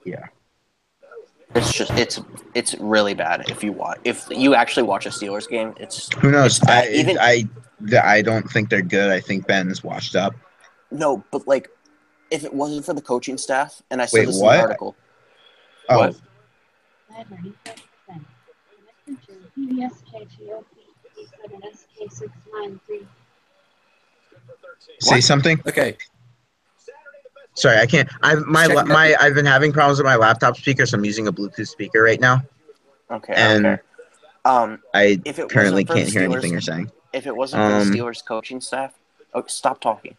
Yeah. It's really bad if you actually watch a Steelers game. Who knows? I don't think they're good. I think Ben's washed up. No, but like if it wasn't for the coaching staff, and I said this in the article. Oh. What? Say something. Okay. Sorry, I can't. I've been having problems with my laptop speaker, so I'm using a Bluetooth speaker right now. Okay. And I currently can't hear Steelers, anything you're saying. If it wasn't for the Steelers coaching staff, stop talking.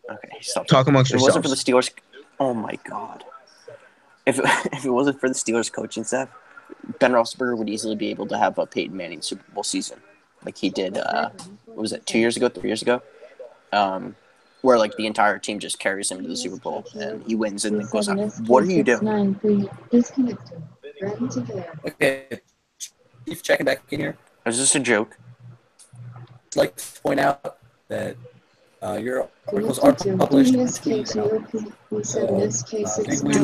Okay, stop talking. Talk amongst yourselves. If it wasn't for the Steelers, oh my God. if if it wasn't for the Steelers coaching staff, Ben Roethlisberger would easily be able to have a Peyton Manning Super Bowl season, like he did. What was it? 2 years ago, 3 years ago, where like the entire team just carries him to the Super Bowl and he wins and then goes out. What are you doing? Okay, Chief checking back in here. Is this a joke? I'd like to point out that your articles are published. Can you mute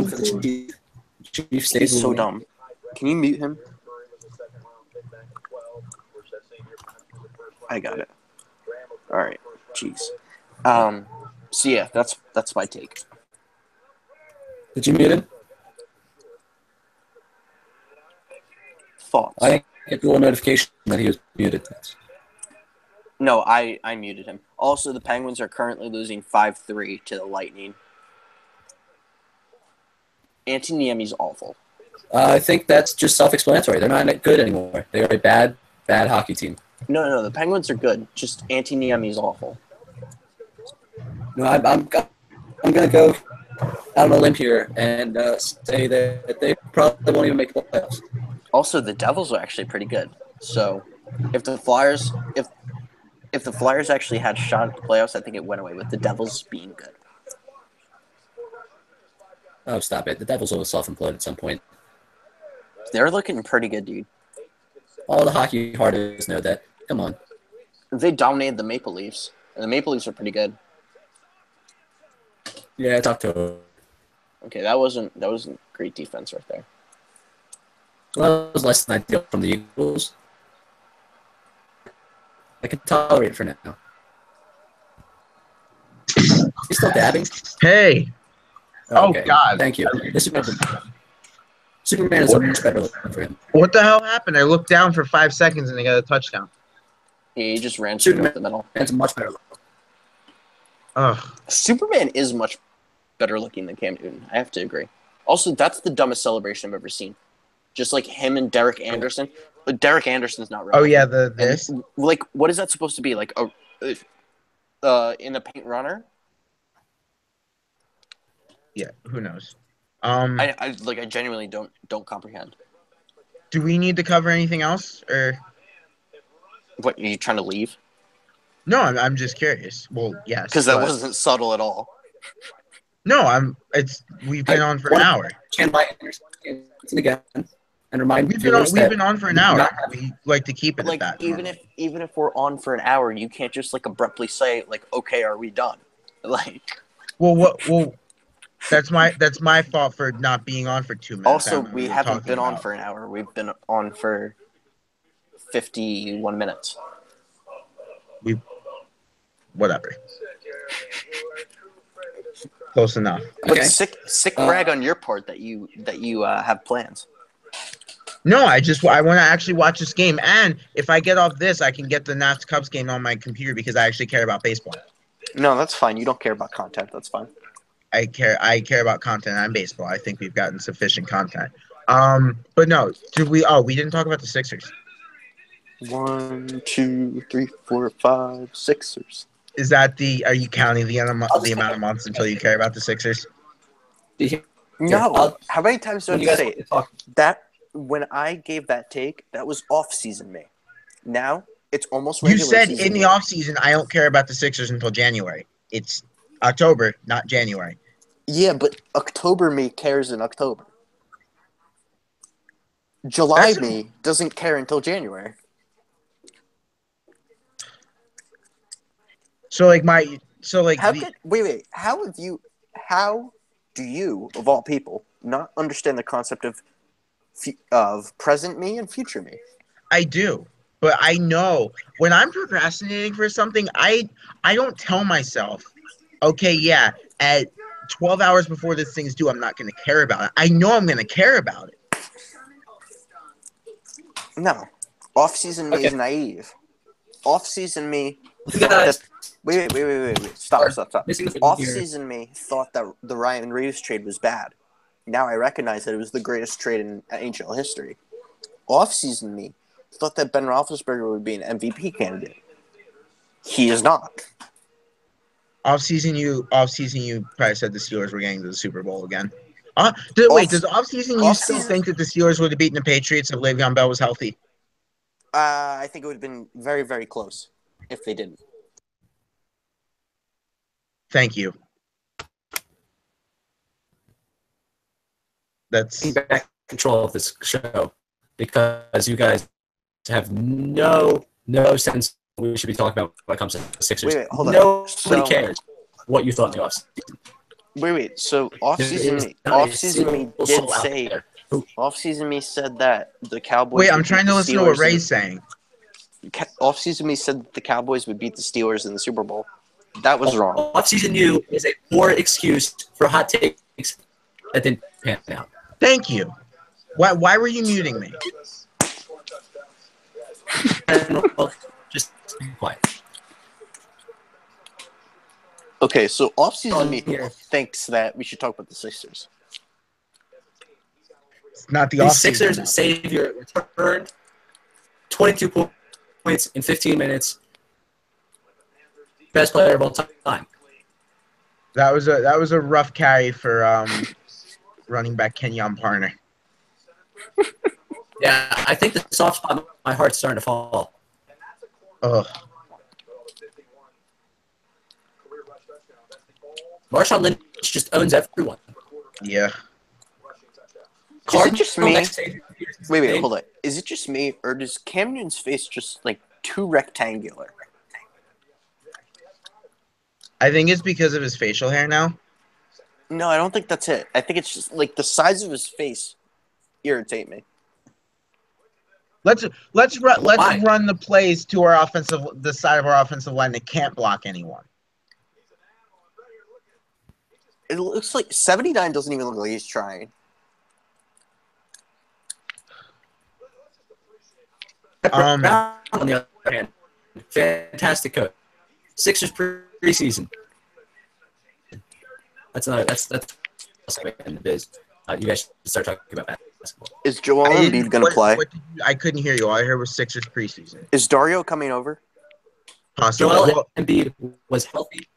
for the chief? Chief stays He's so with me. dumb. Can you mute him? I got it. All right. Jeez. So yeah, that's my take. Did you mute him? Thoughts? I didn't get the little notification that he was muted. No, I muted him. Also, the Penguins are currently losing 5-3 to the Lightning. Antti Niemi's awful. I think that's just self-explanatory. They're not good anymore. They are a bad hockey team. No, the Penguins are good. Just Antti Niemi's awful. No, I'm going to go out on a limb here and say that they probably won't even make the playoffs. Also, the Devils are actually pretty good. So, if the Flyers actually had a shot at the playoffs, I think it went away with the Devils being good. Oh, stop it. The Devils will self-implode at some point. They're looking pretty good, dude. All the hockey hardists know that. Come on. They dominated the Maple Leafs. And the Maple Leafs are pretty good. Yeah, it's October. Okay, that wasn't great defense right there. Well, that was less than ideal from the Eagles. I can tolerate it for now. He's still dabbing? Hey. Okay. Oh, God. Thank you. Superman is a much better looking for him. What the hell happened? I looked down for 5 seconds and they got a touchdown. Yeah, he just ran straight up the middle. Superman's much better looking. Ugh. Superman is much better looking than Cam Newton. I have to agree. Also, that's the dumbest celebration I've ever seen. Just like him and Derek Anderson. But Derek Anderson's not real. Oh, yeah, this? And, like, what is that supposed to be? Like, in a paint runner? Yeah, who knows? I genuinely don't comprehend. Do we need to cover anything else, or? What, are you trying to leave? No, I'm just curious. Well, yes. Because that wasn't subtle at all. No, we've been on for an hour. Can my again and remind we've viewers been on for an hour. We like to keep it like at that. even if we're on for an hour, you can't just like abruptly say like, okay, are we done? Like, well, that's my fault for not being on for 2 minutes. Also, we haven't been on for an hour. We've been on for 51 minutes. Whatever. Close enough. But sick brag on your part that you have plans. No, I want to actually watch this game, and if I get off this, I can get the Nats Cubs game on my computer because I actually care about baseball. No, that's fine. You don't care about content. That's fine. I care about content and baseball. I think we've gotten sufficient content. But no, we didn't talk about the Sixers. 1, 2, 3, 4, 5, Sixers. Is that are you counting the amount of months until you care about the Sixers? No. How many times do I have to say it? That when I gave that take, that was off-season me. Now it's almost regular season. You said in the off-season, I don't care about the Sixers until January. It's October, not January. Yeah, but October me cares in October. July me doesn't care until January. Wait, how do you, of all people, not understand the concept of present me and future me? I do, but I know when I'm procrastinating for something, I don't tell myself, okay, yeah, at 12 hours before this thing's due, I'm not going to care about it. I know I'm going to care about it. No. Off-season me is naive. Off-season me... Wait. Stop. Off-season me thought that the Ryan Reeves trade was bad. Now I recognize that it was the greatest trade in NHL history. Off-season me thought that Ben Roethlisberger would be an MVP candidate. He is not. Off-season you probably said the Steelers were getting to the Super Bowl again. Wait, does offseason you still think that the Steelers would have beaten the Patriots if Le'Veon Bell was healthy? I think it would have been very, very close if they didn't. Thank you. That's back control of this show because you guys have no sense we should be talking about when it comes to the Sixers. Wait, hold on. Nobody cares what you thought in the offseason. Wait. So offseason me said that the Cowboys. Wait, I'm trying to listen to what Ray's saying. Offseason me said that the Cowboys would beat the Steelers in the Super Bowl. That was wrong. Offseason you is a poor excuse for hot takes that didn't pan out. Thank you. Why were you muting me? Just be quiet. Okay, so offseason me thinks that we should talk about the Sixers. It's not the Sixers savior returned 22 points in 15 minutes. Best player of all time. That was a rough carry for running back Kenyon Parner. Yeah, I think the soft spot in my heart's starting to fall. Ugh. Marshawn Lynch just owns everyone. Yeah. Is it just me? Wait, hold on. Is it just me, or does Cam Newton's face just like too rectangular? I think it's because of his facial hair now. No, I don't think that's it. I think it's just like the size of his face irritate me. Let's run the plays to our the side of our offensive line that can't block anyone. It looks like 79 doesn't even look like he's trying. On the other hand, fantastic coach. Sixers preseason. That's in the biz. You guys should start talking about basketball. Is Joel Embiid going to play? I couldn't hear you. All I heard was Sixers preseason. Is Dario coming over? Possibly. Joel Embiid was healthy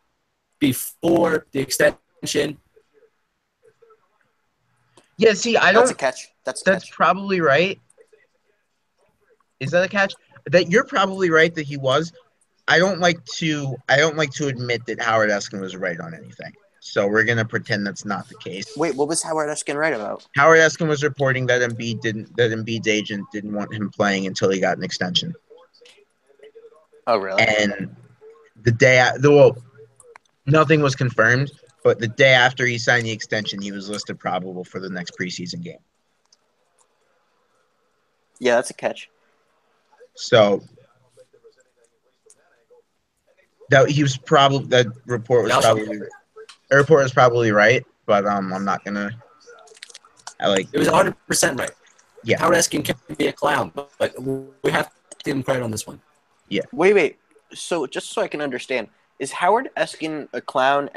before the extension. Yeah, see, I don't. That's a catch. That's probably right. Is that a catch? That you're probably right that he was. I don't like to admit that Howard Eskin was right on anything. So we're gonna pretend that's not the case. Wait, what was Howard Eskin right about? Howard Eskin was reporting that Embiid's agent didn't want him playing until he got an extension. Oh, really? And nothing was confirmed, but the day after he signed the extension, he was listed probable for the next preseason game. Yeah, that's a catch. So that report was probably right, but I'm not gonna. It was 100% right. Yeah, Howard Eskin can be a clown, but we have to give him credit on this one. Yeah. Wait. So just so I can understand, is Howard Eskin a clown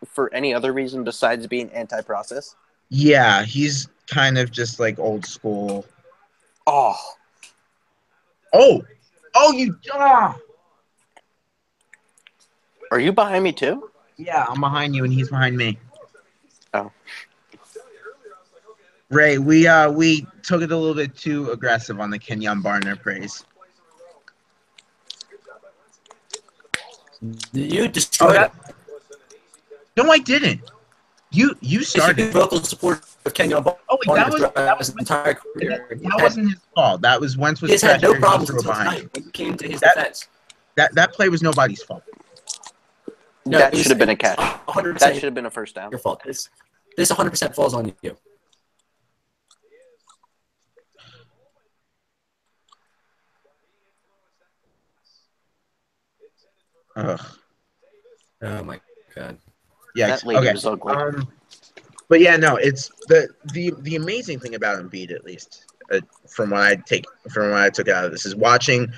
for any other reason besides being anti-process? Yeah, he's kind of just like old school. Oh, you. Are you behind me too? Yeah, I'm behind you, and he's behind me. Oh. Ray, we took it a little bit too aggressive on the Kenyon Barner praise. You destroyed it. No, I didn't. You started vocal support of Kenyon Barner. Oh, wait, that was entire career. That wasn't his fault. That was Wentz was. He had no problems until tonight when he came to his defense. That play was nobody's fault. No, that should have been a catch. That should have been a first down. Your fault. This 100% falls on you. Ugh. Oh my god. Yeah. That lady was ugly. But yeah, no, it's the amazing thing about Embiid, at least from what I took out of this, is watching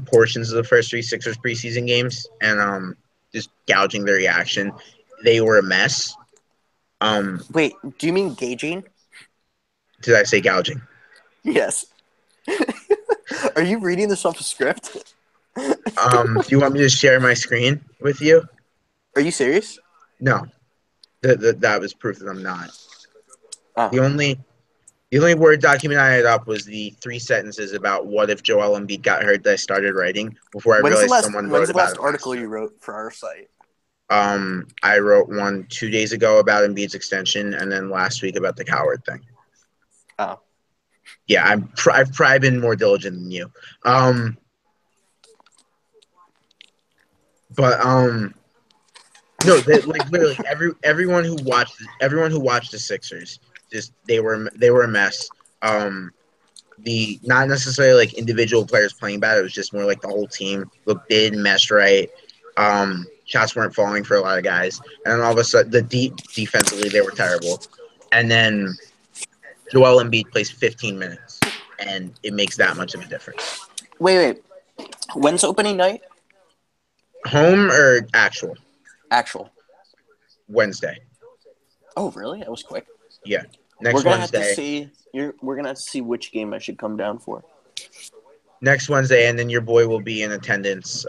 portions of the first 3 Sixers preseason games and just gouging their reaction. They were a mess. Wait, do you mean gauging? Did I say gouging? Yes. Are you reading this off a script? Do you want me to share my screen with you? Are you serious? No. That was proof that I'm not. The only Word document I had up was the 3 sentences about what if Joel Embiid got hurt that I started writing before I realized someone wrote about it. When's the last article you wrote for our site? I wrote one 2 days ago about Embiid's extension, and then last week about the Coward thing. Oh. Yeah, I've probably been more diligent than you. No, like literally everyone who watched the Sixers, just they were a mess. Not necessarily like individual players playing bad, it was just more like the whole team they didn't mesh right. Shots weren't falling for a lot of guys, and then all of a sudden defensively they were terrible. And then Joel Embiid plays 15 minutes, and it makes that much of a difference. Wait. When's opening night? Home or actual? Actual. Wednesday. Oh, really? That was quick. Yeah. Next Wednesday. We're gonna have to see which game I should come down for. Next Wednesday, and then your boy will be in attendance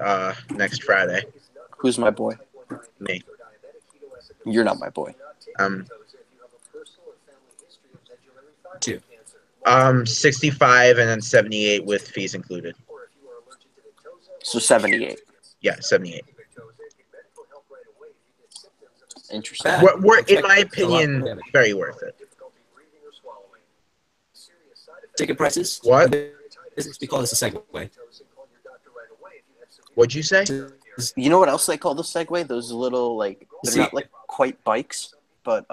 next Friday. Who's my boy? Me. You're not my boy. 2. 65 and then 78 with fees included. So 78. Yeah, 78. Interesting. In my opinion, very worth it. Ticket prices? What? We call this a segue. What'd you say? You know what else they call the Segway? Those little, like, they're not like quite bikes, but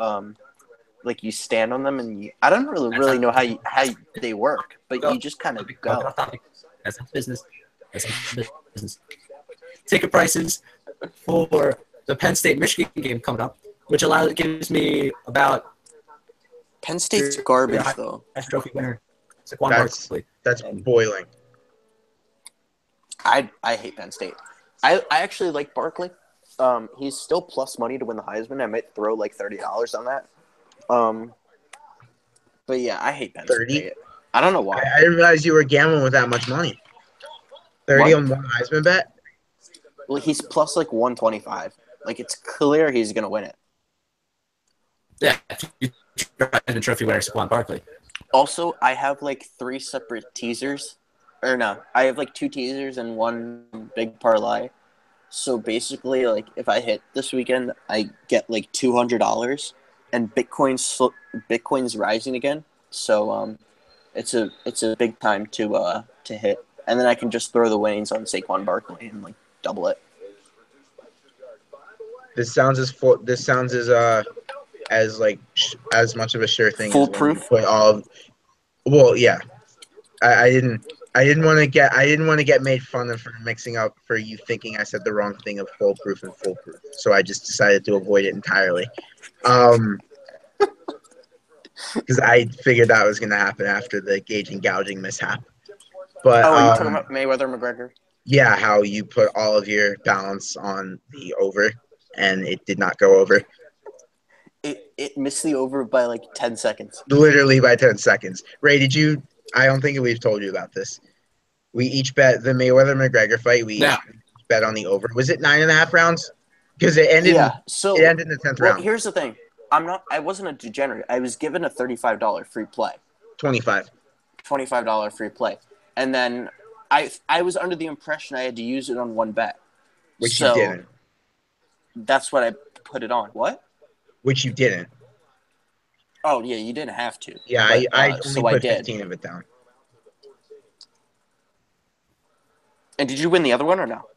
like you stand on them and I don't really know how they work, but you just kind of go. That's business. Ticket prices for the Penn State Michigan game coming up, which gives me about Penn State's garbage though. Trophy winner. That's boiling. I hate Penn State. I actually like Barkley. He's still plus money to win the Heisman. I might throw like $30 on that. But yeah, I hate Penn 30? State. I don't know why. I didn't realize you were gambling with that much money. 30 on one Heisman bet? Well, he's plus like 125. Like it's clear he's gonna win it. Yeah, you try the trophy winner, Saquon Barkley. Also, I have like 3 separate teasers. Or no, I have like 2 teasers and 1 big parlay. So basically, like if I hit this weekend, I get like $200, and Bitcoin's rising again. So it's a big time to hit, and then I can just throw the winnings on Saquon Barkley and like double it. This sounds as much of a sure thing. Foolproof. Well, yeah. I didn't want to get made fun of for mixing up for you thinking I said the wrong thing of foolproof and foolproof. So I just decided to avoid it entirely. Because I figured that was going to happen after the gauging gouging mishap. But are you talking about Mayweather McGregor? Yeah, how you put all of your balance on the over and it did not go over. It missed the over by like 10 seconds. Literally by 10 seconds. Ray, I don't think we've told you about this. We each bet the Mayweather-McGregor fight. We each bet on the over. Was it 9.5 rounds? Because it ended. Yeah, so it ended in the 10th round. Here's the thing. I wasn't a degenerate. I was given a $35 free play. $25 free play, and then I was under the impression I had to use it on one bet, which you didn't. That's what I put it on. What? Which you didn't. Oh yeah, you didn't have to. Yeah, but, I only put 15 of it down. And did you win the other one or no?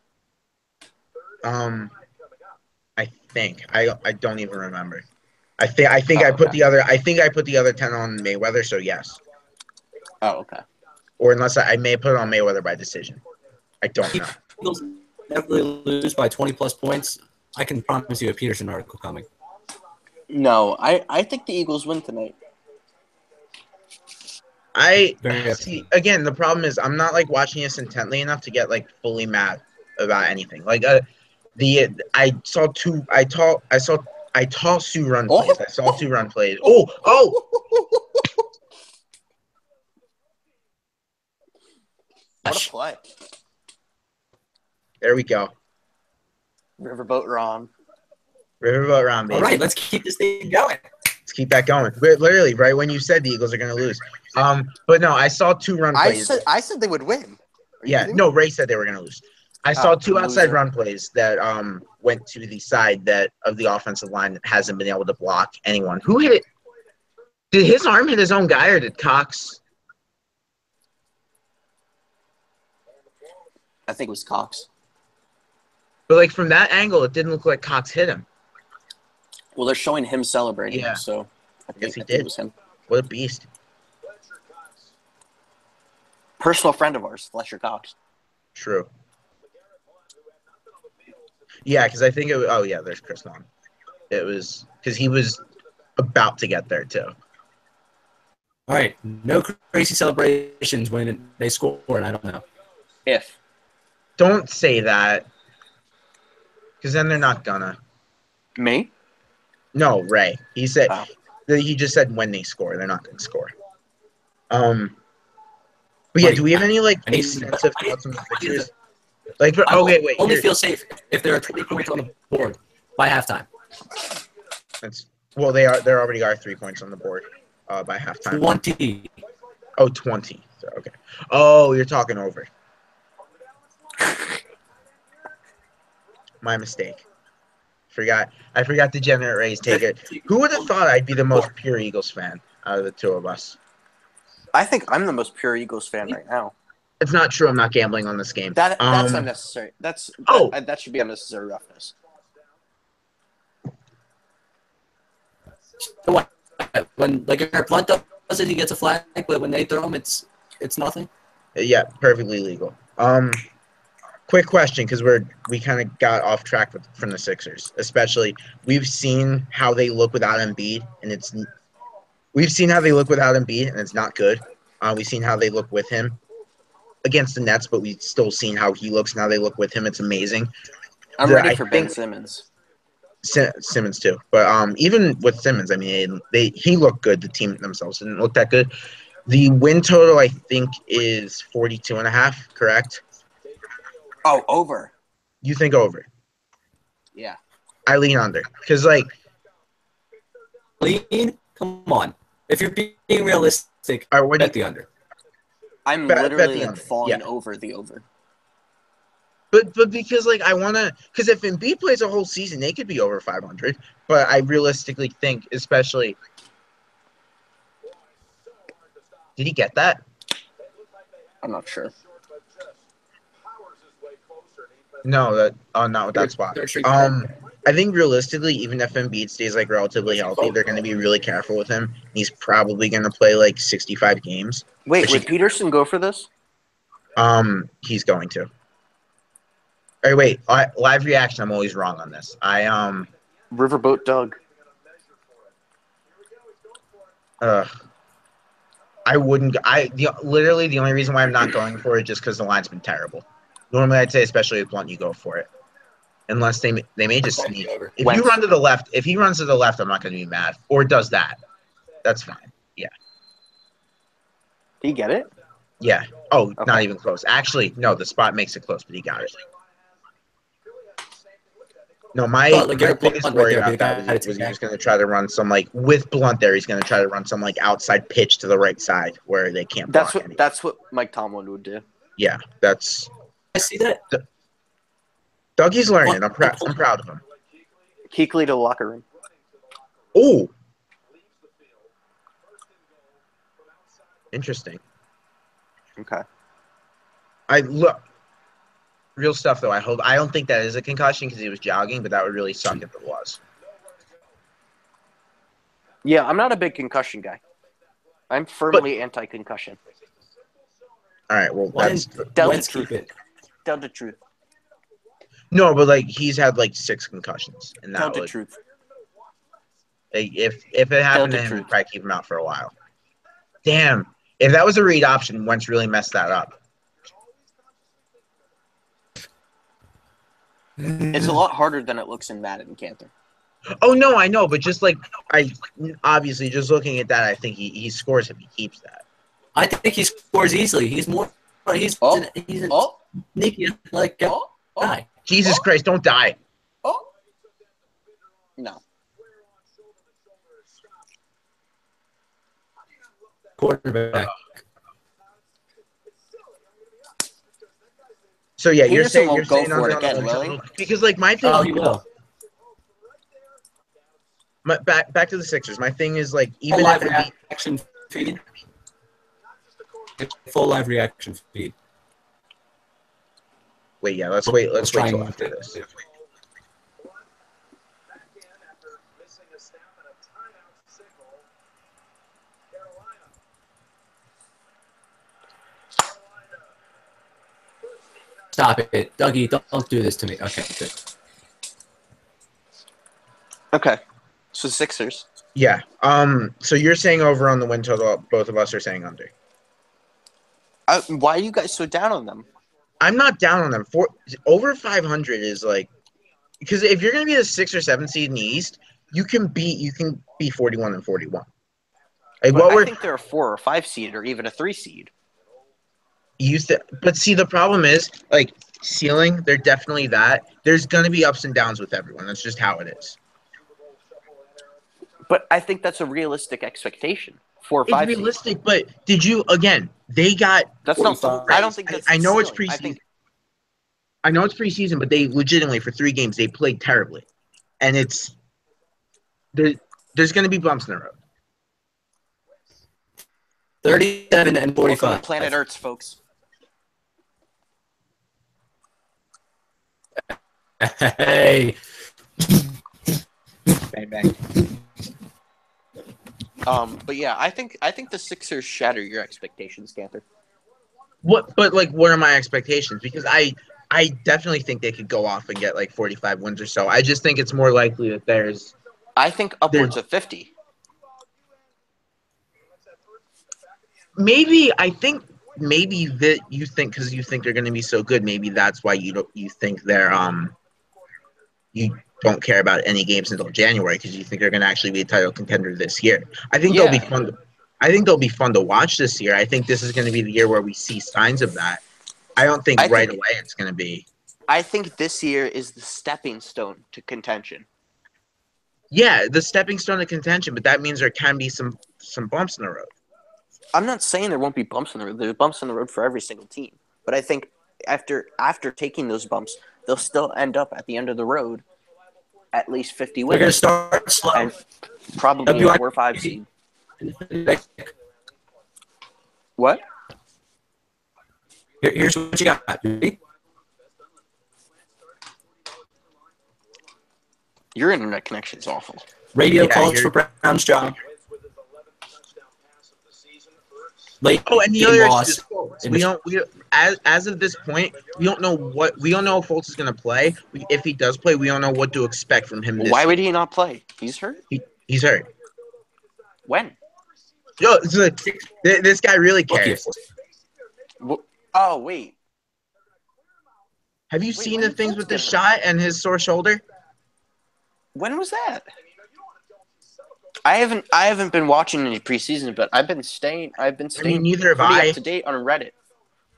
I think I don't even remember. I think I put the other 10 on Mayweather. So yes. Oh, okay. Or unless I may put it on Mayweather by decision. I don't know. Eagles definitely lose by 20 plus points. I can promise you a Peterson article coming. No, I think the Eagles win tonight. See again. The problem is I'm not like watching this intently enough to get like fully mad about anything. Like I saw 2 run plays. I saw 2 run plays. Oh. What a play. There we go. Riverboat Ron. Riverboat Ron, baby. All right, let's keep this thing going. Keep that going. Literally, right when you said the Eagles are going to lose. But no, I saw 2 run plays. I said they would win. Yeah, no, Ray said they were going to lose. I saw 2 outside run plays that went to the side that of the offensive line that hasn't been able to block anyone. Who hit? Did his arm hit his own guy, or did Cox? I think it was Cox. But like from that angle, it didn't look like Cox hit him. Well, they're showing him celebrating, Yeah. so I Yes, think he did. it was him. What a beast! Personal friend of ours, Fletcher Cox. True. Yeah, because I think it was. Oh yeah, there's Chris Long. It was because he was about to get there too. All right, no crazy celebrations when they score, and I don't know. Don't say that, because then they're not gonna. Me? No, Ray. He said he just said when they score, they're not gonna score. But yeah, do we have any like extensive thoughts on the Sixers? Like, okay, wait. Only feel safe if there are 20 points on the board by halftime. There already are 3 points on the board by halftime. 20. Oh, 20. So, okay. Oh, you're talking over. My mistake. I forgot degenerate Rays take it. Who would have thought I'd be the most pure Eagles fan out of the 2 of us? I think I'm the most pure Eagles fan right now. It's not true. I'm not gambling on this game. That's unnecessary. That should be unnecessary roughness. What? When if Blunt does it, he gets a flag, but when they throw him, it's nothing. Yeah, perfectly legal. Quick question, because we kind of got off track from the Sixers. Especially, we've seen how they look without Embiid, and it's not good. We've seen how they look with him against the Nets, but we've still seen how he looks and how they look with him. It's amazing. I'm ready for Ben Simmons. Simmons too, but even with Simmons, I mean, he looked good. The team themselves didn't look that good. The win total, I think, is 42.5. Correct? Oh, over. You think over? Yeah. I lean under because lean. Come on, if you're being realistic, bet the under. I'm literally falling over the over. But because I wanna, because if Embiid plays a whole season, they could be over 500. But I realistically think, especially, did he get that? I'm not sure. No, not with that spot. I think realistically, even if Embiid stays relatively healthy, they're going to be really careful with him. He's probably going to play 65 games. Wait, would Peterson go for this? He's going to. All right, wait. Live reaction. I'm always wrong on this. Riverboat Doug. I wouldn't. Literally the only reason why I'm not going for it is just because the line's been terrible. Normally, I'd say, especially with Blunt, you go for it. Unless they may just sneak. If you run to the left, if he runs to the left, I'm not going to be mad. Or does that. That's fine. Yeah. Did he get it? Yeah. Oh, okay. Not even close. Actually, no, the spot makes it close, but he got it. No, my biggest worry about that was he was going to try to run some, with Blunt there, he's going to try to run some, outside pitch to the right side where they can't block anything. That's what Mike Tomlin would do. Yeah, that's... I see that. Dougie's learning. I'm proud of him. Kuechly to the locker room. Oh. Interesting. Okay. Real stuff though. I don't think that is a concussion because he was jogging, but that would really suck if it was. Yeah, I'm not a big concussion guy. I'm firmly anti-concussion. All right. Well, that's Tell the truth. No, but he's had 6 concussions, and that Tell the truth. If it happened to him, we'd probably keep him out for a while. Damn, if that was a read option, Wentz really messed that up. It's a lot harder than it looks in Madden, Cantor. Oh no, I know, but just obviously just looking at that, I think he scores if he keeps that. I think he scores easily. He's more. He's a sneaky guy. Jesus Christ! Don't die. Oh. No. quarterback. So yeah, you're Peterson saying won't go for it again, will he? Because like my thing. Oh, he will. Back to the Sixers. My thing is like even Live if reaction feed. Full live reaction feed. Wait, yeah, let's wait till after this. Stop it, Dougie! Don't do this to me. Okay, good. Okay, so Sixers. Yeah. So you're saying over on the win total. Both of us are saying under. Why are you guys so down on them? I'm not down on them. Over 500 is like because if you're gonna be the 6 or 7 seed in the East, you can be 41 and 41. Like but I think they're a 4 or 5 seed or even a 3 seed. But see, the problem is like ceiling. They're definitely that. There's gonna be ups and downs with everyone. That's just how it is. But I think that's a realistic expectation. 4 or 5 It's realistic, but did you again? They got. That's not. I don't think that's. I know it's preseason. I know it's preseason, but they legitimately for 3 games they played terribly, and there's going to be bumps in the road. 37 and 45. Welcome to Planet Earth, folks. Hey. Bang bang. But yeah, I think the Sixers shatter your expectations, Ganther. What are my expectations? Because I definitely think they could go off and get like 45 wins or so. I just think it's more likely that there's. I think upwards of 50. Maybe that you think because you think they're going to be so good. Maybe that's why you think they're you don't care about any games until January because you think they're going to actually be a title contender this year. I think they'll be fun. I think they'll be fun to watch this year. I think this is going to be the year where we see signs of that. I don't think away it's going to be. I think this year is the stepping stone to contention. Yeah, the stepping stone to contention, but that means there can be some bumps in the road. I'm not saying there won't be bumps in the road. There's bumps in the road for every single team. But I think after taking those bumps, they'll still end up at the end of the road at least 50 wins. They're going to start slow. And probably a 4 or 5 seed. What? Here's what you got. Your internet connection is awful. Radio calls for Brown's job. Late and the other is as of this point, we don't know if Fultz is going to play. If he does play, we don't know what to expect from him. Why would he not play? He's hurt. He's hurt. When? Yo, this guy really cares. Oh wait. Have you seen the things with the shot and his sore shoulder? When was that? I haven't been watching any preseason, but I've been staying. Neither have I. Up to date on Reddit.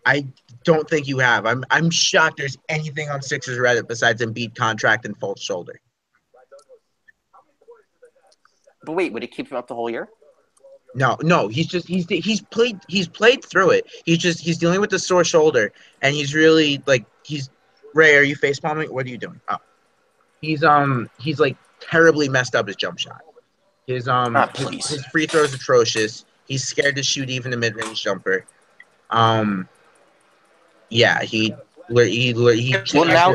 I don't think you have. I'm shocked. There's anything on Sixers Reddit besides Embiid contract and Fultz shoulder. But wait, would it keep him up the whole year? No. He's played through it. He's dealing with the sore shoulder, and he's really like Ray. Are you face palming? What are you doing? Oh, he's like terribly messed up his jump shot. His free throw is atrocious. He's scared to shoot even a mid-range jumper. Yeah,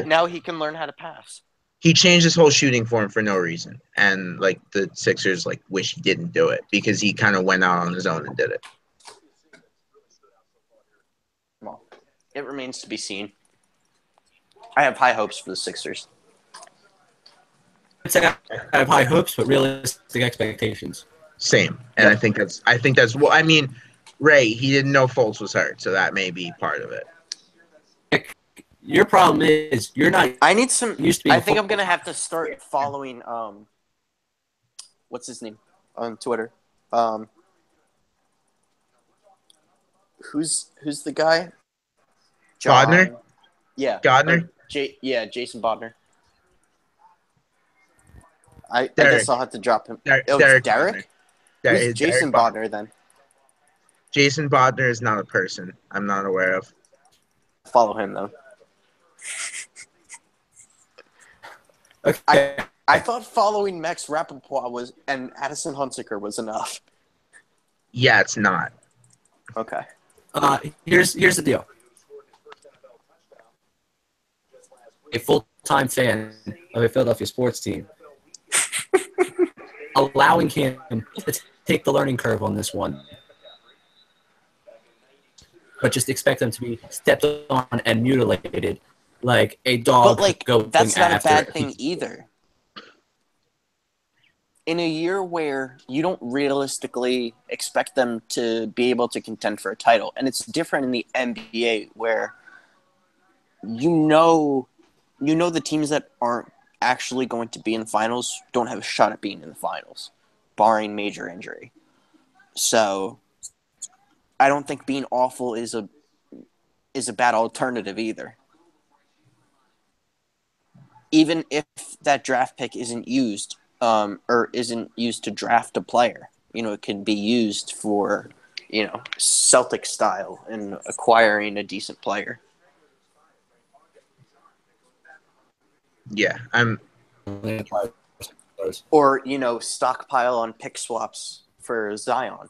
now he can learn how to pass. He changed his whole shooting form for no reason, and like the Sixers like wish he didn't do it because he kind of went out on his own and did it. Well, it remains to be seen. I have high hopes for the Sixers. I have high hopes, but realistic expectations. Same, and I think that's well. I mean, Ray, he didn't know Fultz was hurt, so that may be part of it. Your problem is you're not. I need some. I think I'm gonna have to start following. What's his name on Twitter? Who's the guy? Bodner. Yeah. Godner. Jason Bodner. I guess I'll have to drop him. Derek? Who's Jason Bodner then? Jason Bodner is not a person I'm not aware of. Follow him though. Okay. I thought following Max Rappaport and Addison Hunsaker was enough. Yeah, it's not. Okay. Here's the deal. A full-time fan of a Philadelphia sports team, allowing him to take the learning curve on this one, but just expect them to be stepped on and mutilated like a dog. But like going that's not a after bad thing either. In a year where you don't realistically expect them to be able to contend for a title, and it's different in the NBA where you know the teams that aren't actually going to be in the finals don't have a shot at being in the finals, barring major injury. So I don't think being awful is a bad alternative either. Even if that draft pick isn't used, or isn't used to draft a player, it can be used for, Celtic style and acquiring a decent player. Yeah, Or, stockpile on pick swaps for Zion.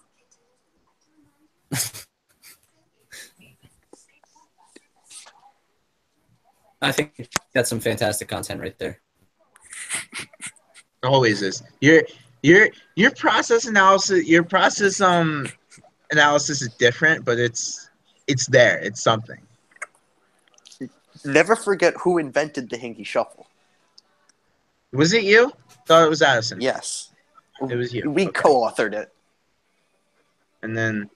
I think that's some fantastic content right there. Always is. Your process analysis analysis is different, but it's there. It's something. Never forget who invented the Hinkie Shuffle. Was it you? Thought it was Addison. Yes. It was you. We co-authored it. And then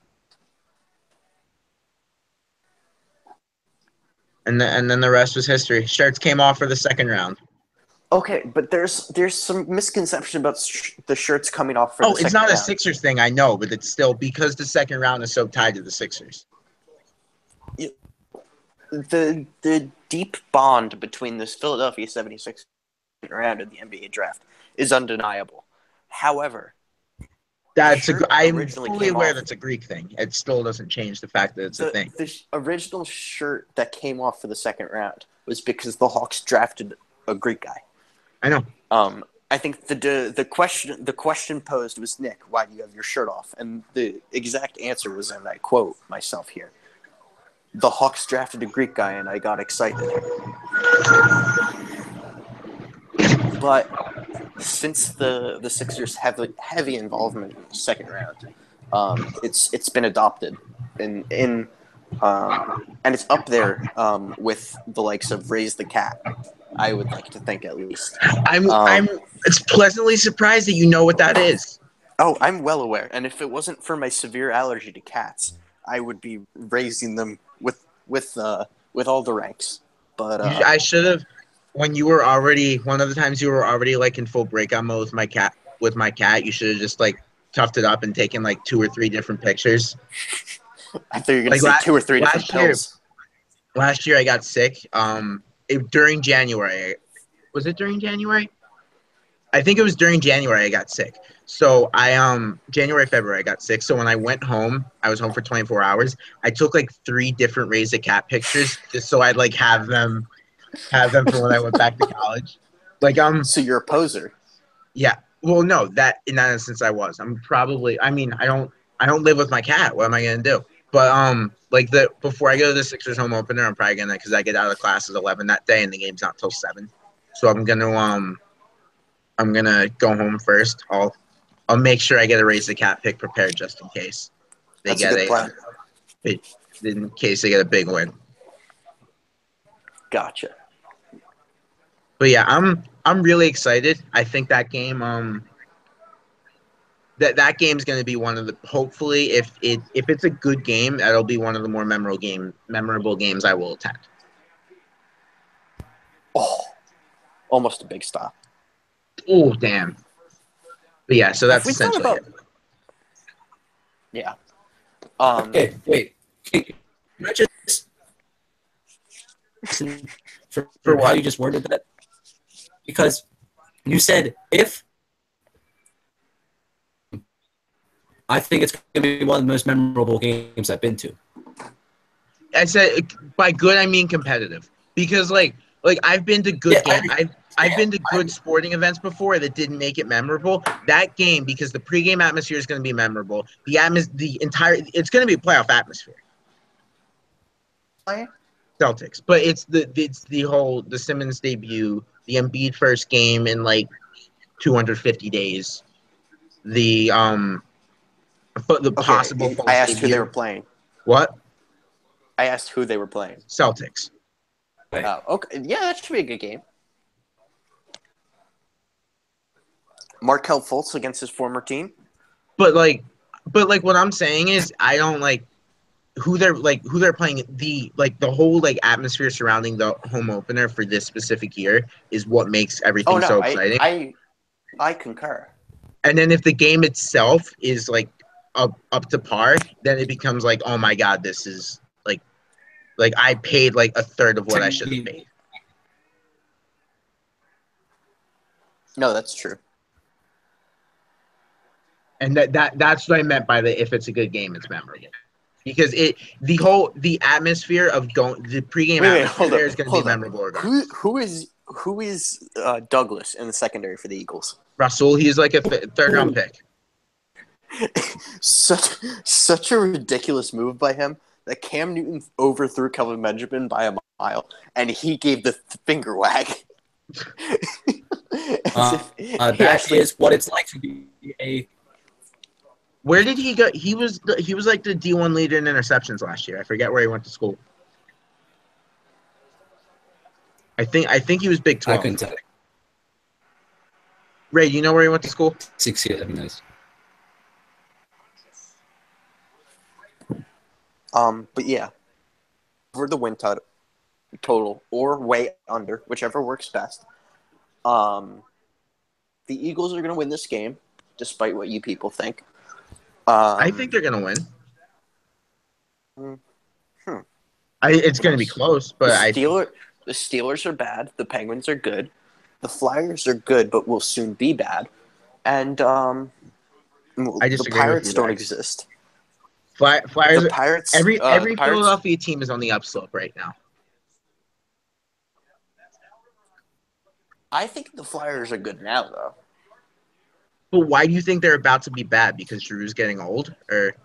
the rest was history. Shirts came off for the second round. Okay, but there's some misconception about the shirts coming off for the second round. Oh, it's not a Sixers thing, I know, but it's still because the second round is so tied to the Sixers. The deep bond between this Philadelphia 76ers round and the NBA draft is undeniable. However, I'm fully aware that's a Greek thing. It still doesn't change the fact that it's a thing. The original shirt that came off for the second round was because the Hawks drafted a Greek guy. I know. I think the question posed was, Nick, why do you have your shirt off? And the exact answer was, and I quote myself here, the Hawks drafted a Greek guy and I got excited. But since the Sixers have heavy involvement in the second round, it's been adopted and it's up there with the likes of Raise the Cat. I would like to think, at least. I'm it's pleasantly surprised that you know what that is. Oh, I'm well aware. And if it wasn't for my severe allergy to cats, I would be raising them with all the ranks. But I should have, when you were already, one of the times you were already like in full breakout mode with my cat, you should have just like toughed it up and taken like 2 or 3 different pictures. I thought you were going to say 2 or 3 different pills. Last year I got sick. During January. Was it during January? I think it was during January I got sick. So January, February I got sick. So when I went home, I was home for 24 hours. I took like 3 different Raise the Cat pictures just so I'd like have them for when I went back to college. Like So you're a poser. Yeah. Well, no, that in that instance I was. I don't live with my cat. What am I gonna do? But before I go to the Sixers home opener, I'm probably gonna, because I get out of class at 11 that day and the game's not till 7. So I'm gonna go home first. I'll make sure I get a Raise the Cat pick prepared just in case they That's a good plan. In case they get a big win. Gotcha. But yeah, I'm really excited. I think that game that game's going to be one of the, hopefully if it's a good game, that'll be one of the more memorable games I will attend. Oh, almost a big stop. Oh, damn. But yeah, so that's essentially it. Yeah. Okay, wait. Can I just for how you just worded that? Because you said if I think it's going to be one of the most memorable games I've been to. I said by good I mean competitive, because like I've been to good I've been to good sporting events before that didn't make it memorable. That game, because the pregame atmosphere is going to be memorable. It's going to be a playoff atmosphere. Celtics, but it's the Simmons debut, the Embiid first game in like 250 days, the possible. I asked who they were playing. What? I asked who they were playing. Celtics. Okay, yeah, that should be a good game. Markelle Fultz against his former team. But what I'm saying is, I don't like who they're playing. The whole atmosphere surrounding the home opener for this specific year is what makes everything so exciting. I concur. And then if the game itself is up to par, then it becomes like, oh my god, this is like I paid like a third of what I should have paid. No, that's true. And that's what I meant by if it's a good game, it's memorable. Because the atmosphere of the pregame atmosphere is going to be memorable. Who is Douglas in the secondary for the Eagles? Russell, he's like a third round pick. Such a ridiculous move by him that Cam Newton overthrew Kelvin Benjamin by a mile, and he gave the finger wag. That is what it's like to be a. Where did he go? He was like the D1 leader in interceptions last year. I forget where he went to school. I think he was Big 12. I couldn't tell. Ray, you know where he went to school? 6 years, that'd be nice. But yeah, over the win total or way under, whichever works best. The Eagles are going to win this game, despite what you people think. I think they're going to win. It's going to be close, but the Steelers are bad. The Penguins are good. The Flyers are good, but will soon be bad. And the Pirates don't exist. Flyers. The Pirates. Every Philadelphia team is on the upslope right now. I think the Flyers are good now, though. But why do you think they're about to be bad? Because Drew's getting old, or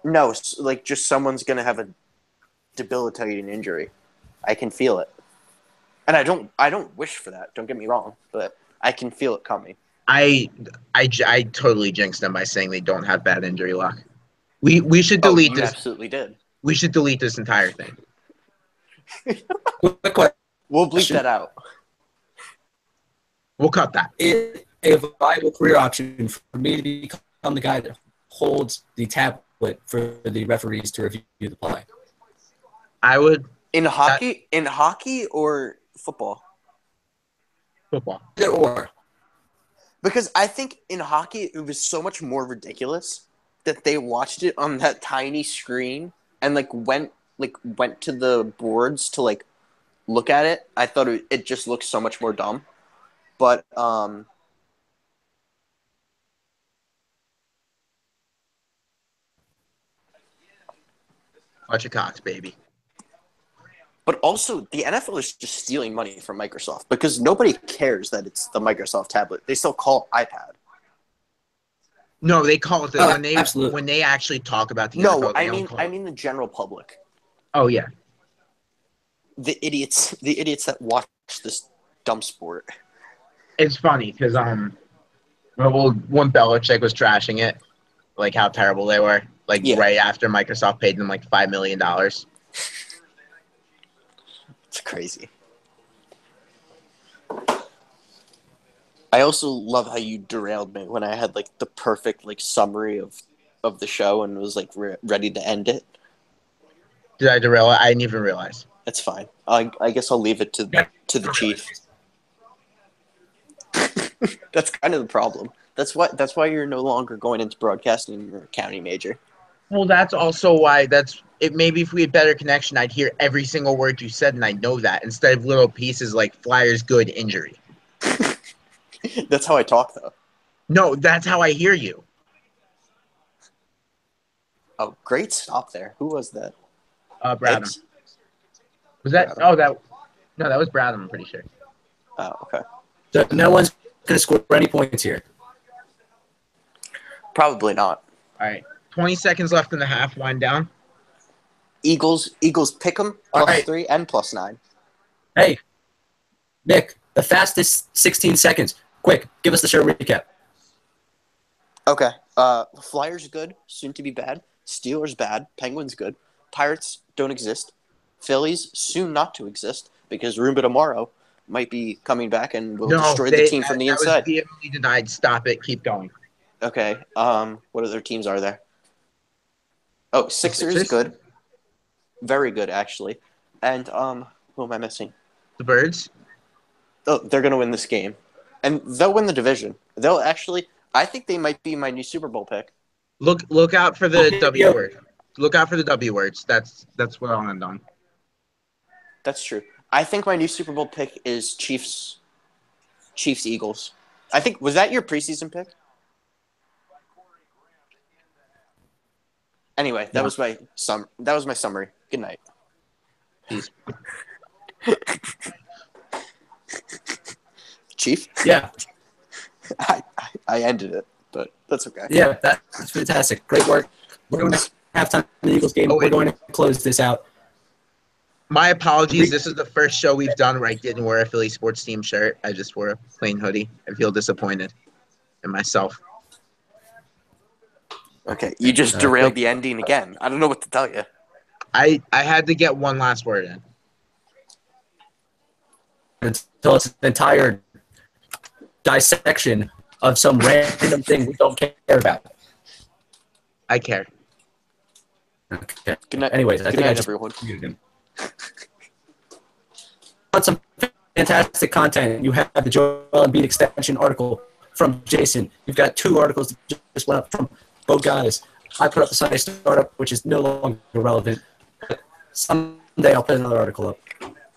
no? Just someone's gonna have a debilitating injury. I can feel it, and I don't wish for that. Don't get me wrong, but I can feel it coming. I totally jinxed them by saying they don't have bad injury luck. We should delete this. Absolutely did. We should delete this entire thing. We'll bleep that out. We'll cut that. A viable career option for me to become the guy that holds the tablet for the referees to review the play. I would in hockey or football. Football. Either or. Because I think in hockey it was so much more ridiculous that they watched it on that tiny screen and went to the boards to look at it. I thought it just looked so much more dumb. But Watch your cocks, baby. But also, the NFL is just stealing money from Microsoft because nobody cares that it's the Microsoft tablet. They still call it iPad. No, they call it when they actually talk about the NFL. No, I mean the general public. Oh yeah. The idiots that watch this dumb sport. It's funny because when Belichick was trashing it, how terrible they were, right after Microsoft paid them $5 million. It's crazy. I also love how you derailed me when I had the perfect summary of the show and was ready to end it. Did I derail it? I didn't even realize. That's fine. I guess I'll leave it to the chief. That's kind of the problem. That's why you're no longer going into broadcasting. You're a county major. Well, that's also why maybe if we had better connection, I'd hear every single word you said, and I know that instead of little pieces like Flyers good injury. That's how I talk, though. No, that's how I hear you. Oh, great stop there. Who was that? Bradham. Eggs? Was that? Bradham. That was Bradham. I'm pretty sure. Oh, okay. So no one's going to score any points here. Probably not. All right. 20 seconds left in the half. Wind down. Eagles pick 'em +3 and +9. Hey, Nick, the fastest 16 seconds. Quick, give us the show recap. Okay. Flyers good, soon to be bad. Steelers bad. Penguins good. Pirates don't exist. Phillies soon not to exist because Roomba tomorrow might be coming back and will destroy the team from the inside. That was vehemently denied. Stop it. Keep going. Okay. What other teams are there? Oh, Sixers good. Very good, actually. And who am I missing? The Birds. Oh, they're going to win this game. And they'll win the division. They'll actually – I think they might be my new Super Bowl pick. Look out for the W word. Look out for the W words. That's what I'll end on. That's true. I think my new Super Bowl pick is Chiefs Eagles. I think – was that your preseason pick? Anyway, that was my summary. Good night. Peace. Chief? Yeah. I ended it, but that's okay. Yeah, that's fantastic. Great work. We're going to halftime in the Eagles game. We're going to close this out. My apologies. This is the first show we've done where I didn't wear a Philly sports team shirt. I just wore a plain hoodie. I feel disappointed in myself. Okay, you just derailed the ending again. I don't know what to tell you. I had to get one last word in. Until it's an entire dissection of some random thing we don't care about. I care. Okay. Good night. Anyways, I think I just everyone. muted him. Want some fantastic content? You have the Joel Embiid extension article from Jason. You've got 2 articles that just went up from both guys. I put up the Sunday startup, which is no longer relevant. Someday I'll put another article up.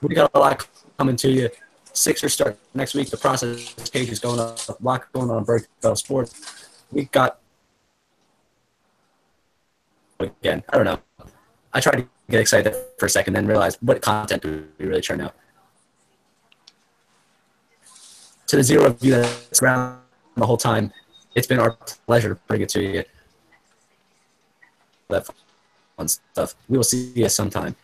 We got a lot coming to you. Sixers start next week. The process page is going up. A lot going on Bird Bell Sports. We got again. I don't know. I tried to get excited for a second, then realized what content do we really churn out. To the 0 of you that's around the whole time, it's been our pleasure to bring it to you. That fun stuff. We will see you sometime.